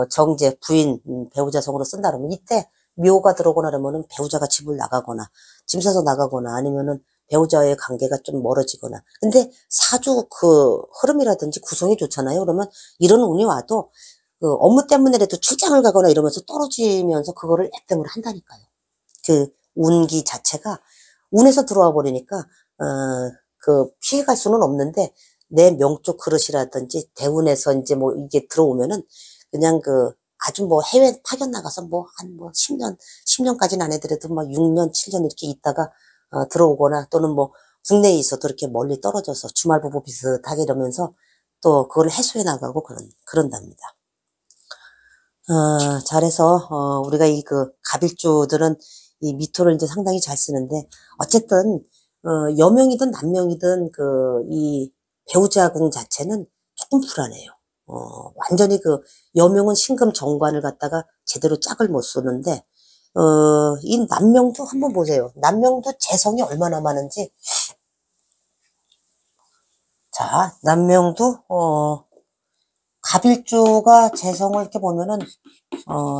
정제, 부인, 배우자 성으로 쓴다 그러면 이때 묘가 들어오거나 그러면은 배우자가 집을 나가거나, 짐 싸서 나가거나 아니면은 배우자의 관계가 좀 멀어지거나. 근데 사주 그 흐름이라든지 구성이 좋잖아요. 그러면 이런 운이 와도 그 업무 때문에라도 출장을 가거나 이러면서 떨어지면서 그거를 액땜을 한다니까요. 그 운기 자체가 운에서 들어와 버리니까, 그 피해갈 수는 없는데 내 명쪽 그릇이라든지 대운에서 이제 뭐 이게 들어오면은 그냥 그 아주 뭐 해외 파견 나가서 뭐 한 뭐 10년까지는 안 해더라도 뭐 6년, 7년 이렇게 있다가 들어오거나 또는 뭐 국내에 있어도 이렇게 멀리 떨어져서 주말 부부 비슷하게 이러면서 또 그걸 해소해 나가고 그런답니다. 잘해서, 우리가 이 그 갑일주들은 이 미토를 이제 상당히 잘 쓰는데, 어쨌든, 여명이든 남명이든 이 배우자궁 자체는 조금 불안해요. 완전히 그 여명은 신금 정관을 갖다가 제대로 짝을 못 쓰는데, 이 남명도 한번 보세요. 남명도 재성이 얼마나 많은지. 자, 남명도, 갑일주가 재성을 이렇게 보면은,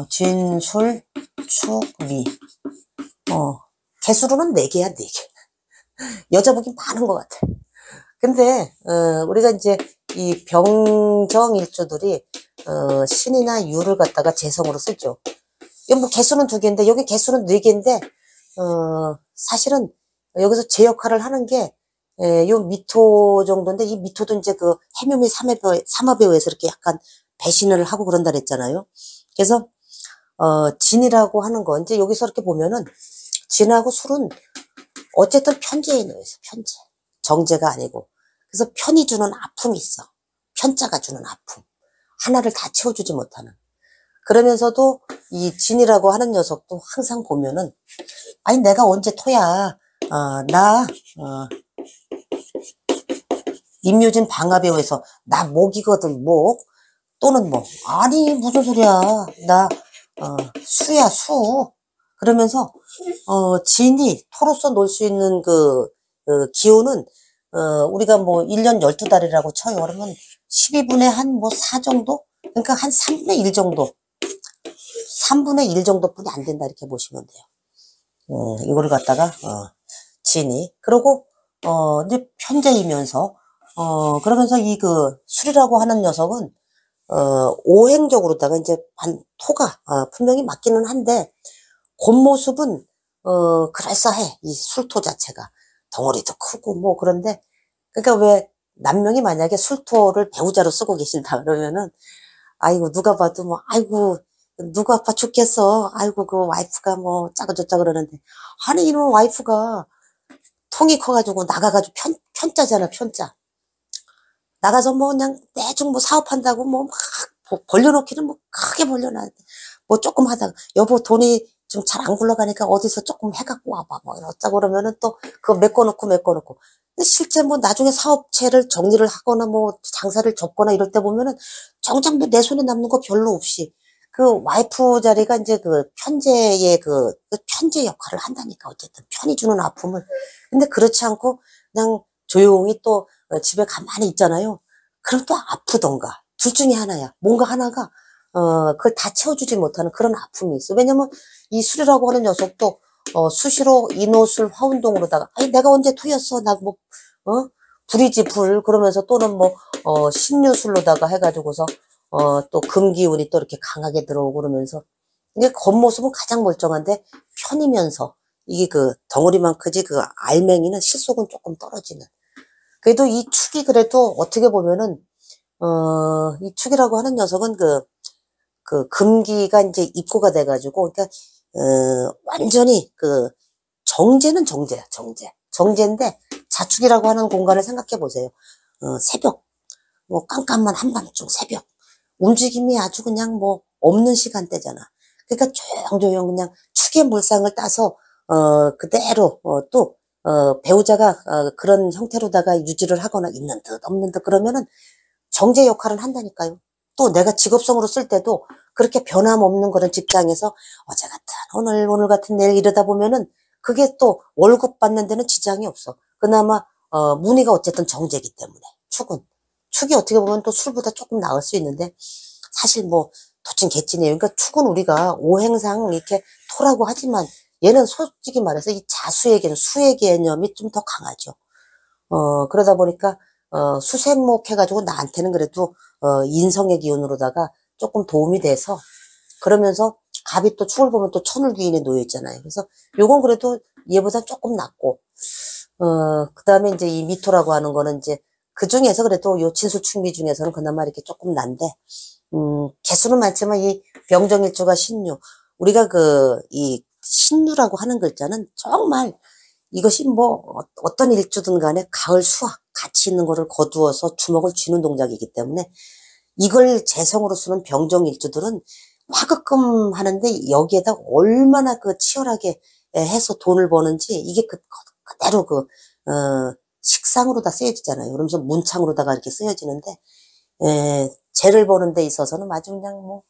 진술, 축, 미. 개수로는 4개야, 4개. 여자 보기 많은 것 같아. 근데, 우리가 이제 이 병정 일주들이, 신이나 유를 갖다가 재성으로 쓰죠. 이거 뭐 개수는 2개인데, 여기 개수는 4개인데, 사실은 여기서 제 역할을 하는 게, 요 미토 정도인데, 이 미토도 이제 그 해묘미 삼합에 의해서 이렇게 약간 배신을 하고 그런다 그랬잖아요. 그래서 진이라고 하는 건 이제 여기서 이렇게 보면은 진하고 술은 어쨌든 편제에 놓여있어. 편제. 정제가 아니고. 그래서 편이 주는 아픔이 있어. 편자가 주는 아픔. 하나를 다 채워주지 못하는. 그러면서도 이 진이라고 하는 녀석도 항상 보면은 아니 내가 언제 토야. 임유진 방화배우에서 나 목이거든 목. 또는 뭐 아니 무슨 소리야. 나 수야 수. 그러면서 진이 토로서 놀 수 있는 기호는 우리가 뭐 1년 12달이라고 쳐요. 그러면 12분의 한 뭐 4 정도? 그러니까 한 3분의 1 정도. 3분의 1 정도뿐이 안 된다 이렇게 보시면 돼요. 이거를 갖다가 진이 그리고 이제 편제이면서 그러면서 이 술이라고 하는 녀석은 오행적으로다가 이제 토가 분명히 맞기는 한데 겉모습은 그럴싸해. 이 술토 자체가 덩어리도 크고 뭐 그런데 그러니까 왜 남명이 만약에 술토를 배우자로 쓰고 계신다 그러면은 아이고 누가 봐도 뭐 아이고 누구 아파 죽겠어. 아이고 그 와이프가 뭐 짜고저짜 그러는데 아니 이놈 와이프가 통이 커가지고 나가가지고 편짜잖아 편짜. 나가서 뭐 그냥 대충 뭐 사업한다고 뭐 막 벌려놓기는 뭐 크게 벌려놨는데 뭐 조금 하다가 여보 돈이 좀 잘 안 굴러가니까 어디서 조금 해갖고 와봐 뭐 어쩌고 그러면은 또 그거 메꿔놓고 근데 실제 뭐 나중에 사업체를 정리를 하거나 뭐 장사를 접거나 이럴 때 보면은 정작 뭐 내 손에 남는 거 별로 없이 그 와이프 자리가 이제 편제의 편제 역할을 한다니까 어쨌든 편이 주는 아픔을 근데 그렇지 않고 그냥 조용히 또 집에 가만히 있잖아요. 그럼 또 아프던가 둘 중에 하나야. 뭔가 하나가 그걸 다 채워주지 못하는 그런 아픔이 있어. 왜냐면 이 술이라고 하는 녀석도 수시로 인호술 화운동으로다가 아니 내가 언제 토였어 나 뭐 불이지 불 그러면서 또는 뭐 신유술로다가 해가지고서 또 금기운이 또 이렇게 강하게 들어오고 그러면서 이게 겉모습은 가장 멀쩡한데 편이면서 이게 덩어리만 크지 알맹이는 실속은 조금 떨어지는. 그래도 이 축이 그래도 어떻게 보면은 이 축이라고 하는 녀석은 금기가 이제 입고가 돼가지고 그러니까 완전히 정제는 정제야 정제인데 자축이라고 하는 공간을 생각해 보세요. 새벽 뭐 깜깜한 한밤중 새벽 움직임이 아주 그냥 뭐 없는 시간대잖아. 그러니까 조용조용 그냥 축의 물상을 따서 그대로 또 배우자가 그런 형태로다가 유지를 하거나 있는 듯 없는 듯 그러면은 정제 역할을 한다니까요. 또 내가 직업성으로 쓸 때도 그렇게 변함없는 그런 직장에서 어제 같은 오늘 같은 내일 이러다 보면은 그게 또 월급 받는 데는 지장이 없어. 그나마 무늬가 어쨌든 정제이기 때문에 축이 어떻게 보면 또 술보다 조금 나을 수 있는데 사실 뭐 도찐 개찐이에요. 그러니까 축은 우리가 오행상 이렇게 토라고 하지만 얘는 솔직히 말해서 이 자수의 수의 개념이 좀 더 강하죠. 그러다 보니까 수생목 해가지고 나한테는 그래도 인성의 기운으로다가 조금 도움이 돼서 그러면서 갑이 또 축을 보면 또 천을귀인에 놓여 있잖아요. 그래서 요건 그래도 얘보다 조금 낫고 그 다음에 이제 이 미토라고 하는 거는 이제 그 중에서 그래도 요 진수충미 중에서는 그나마 이렇게 조금 난데 개수는 많지만 이 병정일주가 신유 우리가 이 신유라고 하는 글자는 정말 이것이 뭐 어떤 일주든 간에 가을 수확 같이 있는 거를 거두어서 주먹을 쥐는 동작이기 때문에 이걸 재성으로 쓰는 병정일주들은 화급금 하는데 여기에다 얼마나 치열하게 해서 돈을 버는지 이게 그대로 식상으로 다 쓰여지잖아요. 그러면서 문창으로다가 이렇게 쓰여지는데 재를 버는 데 있어서는 아주 그냥 뭐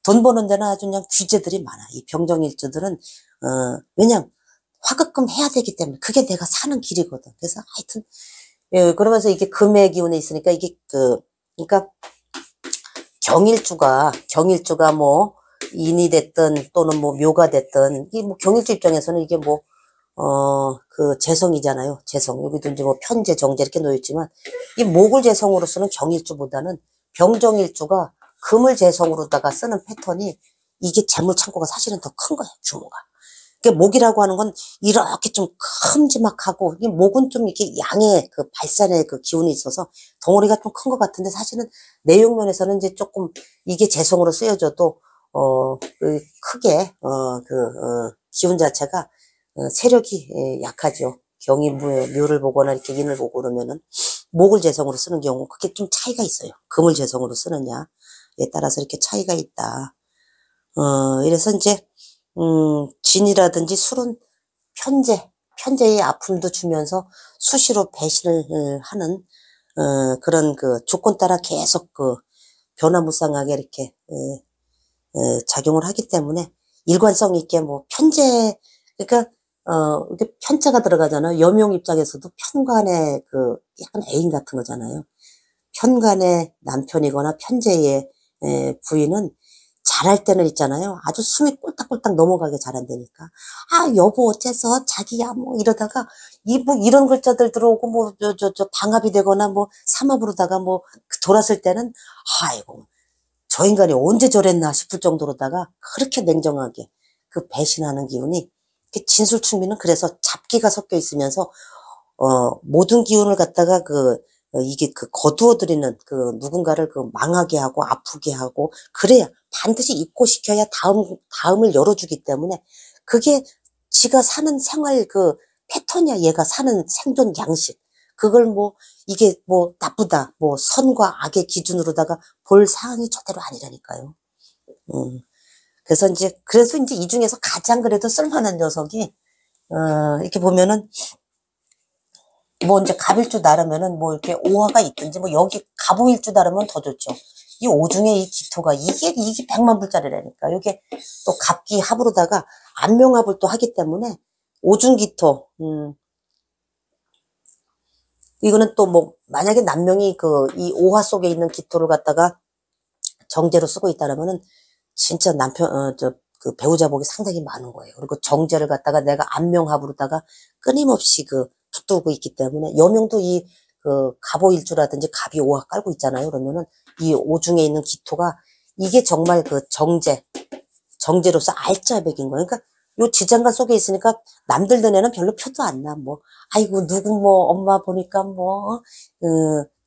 돈 버는 데는 아주 그냥 규제들이 많아. 이 병정일주들은 왜냐면 화급금 해야 되기 때문에 그게 내가 사는 길이거든. 그래서 하여튼 그러면서 이게 금의 기운에 있으니까 이게 그러니까 경일주가 뭐 인이 됐든 또는 뭐 묘가 됐든 이 뭐 경일주 입장에서는 이게 뭐 재성이잖아요. 재성. 여기도 이제 뭐 편재, 정재 이렇게 놓여있지만 이 목을 재성으로 쓰는 경일주보다는 병정일주가 금을 재성으로다가 쓰는 패턴이 이게 재물 창고가 사실은 더 큰 거예요. 규모가. 그 목이라고 하는 건 이렇게 좀 큼지막하고, 이 목은 좀 이렇게 양의 그 발산의 그 기운이 있어서 덩어리가 좀 큰 것 같은데, 사실은 내용 면에서는 이제 조금 이게 재성으로 쓰여져도, 그 크게, 기운 자체가, 세력이 약하죠. 경이 묘를 보거나 이렇게 인을 보고 그러면은 목을 재성으로 쓰는 경우 그게 좀 차이가 있어요. 금을 재성으로 쓰느냐에 따라서 이렇게 차이가 있다. 이래서 이제 진이라든지 술은 편재의 아픔도 주면서 수시로 배신을 하는, 그런 그 조건 따라 계속 그 변화무쌍하게 이렇게, 작용을 하기 때문에 일관성 있게 뭐 그러니까, 이렇게 편자가 들어가잖아요. 여명 입장에서도 편관의 그 약간 애인 같은 거잖아요. 편관의 남편이거나 편재의 부인은 잘할 때는 있잖아요. 아주 숨이 꼴딱꼴딱 넘어가게 잘한다니까. 아, 여보, 어째서, 자기야, 뭐, 이러다가, 뭐, 이런 글자들 들어오고, 뭐, 방합이 되거나, 뭐, 삼합으로다가, 뭐, 돌았을 때는, 아이고, 저 인간이 언제 저랬나 싶을 정도로다가, 그렇게 냉정하게, 그 배신하는 기운이, 진술충미는 그래서 잡기가 섞여 있으면서, 모든 기운을 갖다가 이게 거두어들이는 누군가를 망하게 하고 아프게 하고, 그래야 반드시 잊고 시켜야 다음을 열어주기 때문에, 그게 지가 사는 생활 패턴이야. 얘가 사는 생존 양식. 그걸 뭐, 이게 뭐 나쁘다, 뭐 선과 악의 기준으로다가 볼 사항이 절대로 아니라니까요. 그래서 이제 이 중에서 가장 그래도 쓸만한 녀석이, 이렇게 보면은, 뭐 이제 갑일주 나르면은 뭐 이렇게 오화가 있든지, 뭐 여기 갑오일주 나르면 더 좋죠. 이 오중에 이 기토가 이게 100만 불짜리라니까. 이게 또 갑기 합으로다가 안명합을 또 하기 때문에 오중기토, 이거는 또 뭐 만약에 남명이 이 오화 속에 있는 기토를 갖다가 정제로 쓰고 있다라면은 진짜 그 배우자 복이 상당히 많은 거예요. 그리고 정제를 갖다가 내가 안명합으로다가 끊임없이 붙들고 있기 때문에, 여명도 갑오일주라든지 갑이 오화 깔고 있잖아요. 그러면은 이 오중에 있는 기토가 이게 정말 정제로서 알짜배기인 거예요. 그러니까 요 지장간 속에 있으니까 남들 눈에는 별로 표도 안 나. 뭐, 아이고, 누구 뭐, 엄마 보니까 뭐,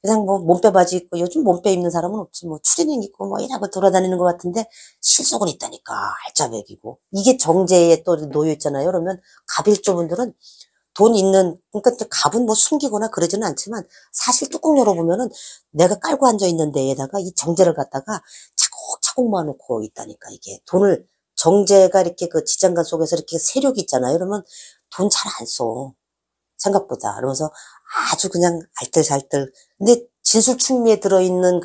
그냥 뭐, 몸빼 바지 입고, 요즘 몸빼 입는 사람은 없지. 뭐, 추리닝 입고 뭐, 이러고 돌아다니는 것 같은데, 실속은 있다니까. 알짜배기고. 이게 정제에 또 놓여 있잖아요. 그러면 갑일주분들은 돈 있는, 그러니까 갑은 뭐 숨기거나 그러지는 않지만, 사실 뚜껑 열어보면은 내가 깔고 앉아 있는 데에다가 이 정제를 갖다가 차곡차곡 모아놓고 있다니까. 이게 정제가 이렇게 지장간 속에서 이렇게 세력이 있잖아요. 그러면 돈 잘 안 써. 생각보다. 그러면서 아주 그냥 알뜰살뜰. 근데 진술충미에 들어있는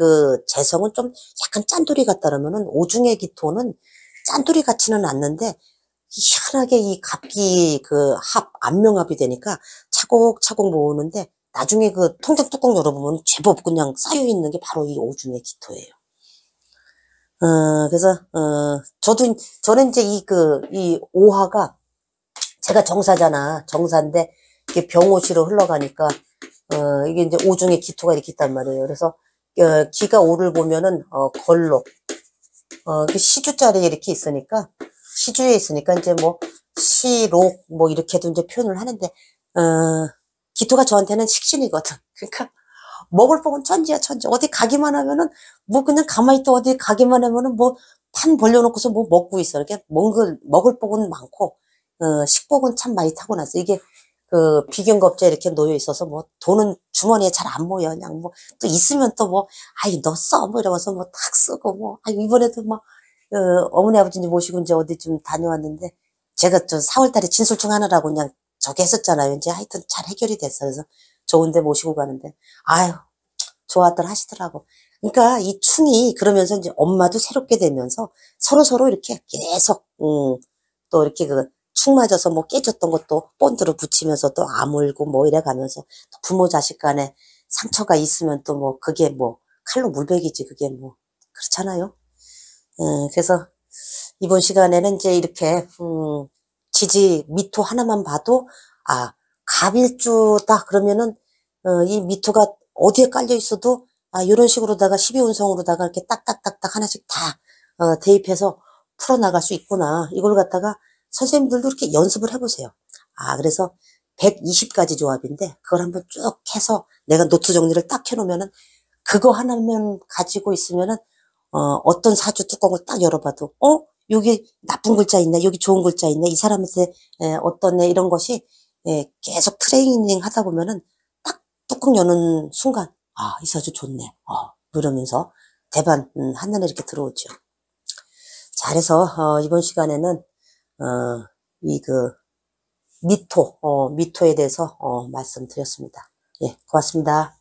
재성은 좀 약간 짠돌이 같다라면은, 오중의 기토는 짠돌이 같지는 않는데, 희한하게 이 갑기 안명합이 되니까 차곡차곡 모으는데, 나중에 통장 뚜껑 열어보면 제법 그냥 쌓여있는 게 바로 이 오중의 기토예요. 그래서, 저는 이제 이 오화가, 제가 정사잖아. 정사인데, 이게 병오시로 흘러가니까, 이게 이제 오중의 기토가 이렇게 있단 말이에요. 그래서, 기가 오를 보면은, 걸로, 시주자리에 이렇게 있으니까, 시주에 있으니까 이제 뭐, 시록, 뭐, 이렇게도 이제 표현을 하는데, 기토가 저한테는 식신이거든. 그러니까, 먹을 복은 천지야, 천지. 어디 가기만 하면은, 뭐 그냥 가만히 또 어디 가기만 하면은 뭐, 판 벌려놓고서 뭐 먹고 있어. 이렇게 먹을 복은 많고, 식복은 참 많이 타고났어. 이게, 비견겁제 이렇게 놓여 있어서 뭐, 돈은 주머니에 잘 안 모여. 그냥 뭐, 또 있으면 또 뭐, 아이, 너 써. 뭐 이러면서 뭐, 탁 쓰고 뭐, 아이, 이번에도 막, 어머니 아버지 모시고 이제 어디 좀 다녀왔는데, 제가 저 4월 달에 진술중 하느라고 그냥 저기 했었잖아요. 이제 하여튼 잘 해결이 됐어. 그래서 좋은데 모시고 가는데, 아유, 좋아들 하시더라고. 그러니까 이 충이 그러면서 이제 엄마도 새롭게 되면서 서로서로 이렇게 계속, 또 이렇게 충 맞아서 뭐 깨졌던 것도 본드로 붙이면서 또 아물고 뭐 이래 가면서, 또 부모 자식 간에 상처가 있으면 또 뭐 그게 뭐 칼로 물베기지, 그게 뭐 그렇잖아요. 그래서 이번 시간에는 이제 이렇게, 지지 미토 하나만 봐도, 아, 갑일주다 그러면은, 이 미토가 어디에 깔려 있어도, 아, 이런 식으로다가 12운성으로다가 이렇게 딱딱딱딱 하나씩 다, 대입해서 풀어나갈 수 있구나. 이걸 갖다가 선생님들도 이렇게 연습을 해보세요. 그래서 120가지 조합인데 그걸 한번 쭉 해서 내가 노트 정리를 딱 해놓으면은 그거 하나만 가지고 있으면은 어떤 사주 뚜껑을 딱 열어봐도 여기 나쁜 글자 있네, 여기 좋은 글자 있네, 이 사람한테 어떠네, 이런 것이 계속 트레이닝 하다 보면은 딱 뚜껑 여는 순간 이 사주 좋네, 그러면서 대반 한눈에 이렇게 들어오죠. 잘해서 이번 시간에는 미토에 대해서 말씀드렸습니다. 예, 고맙습니다.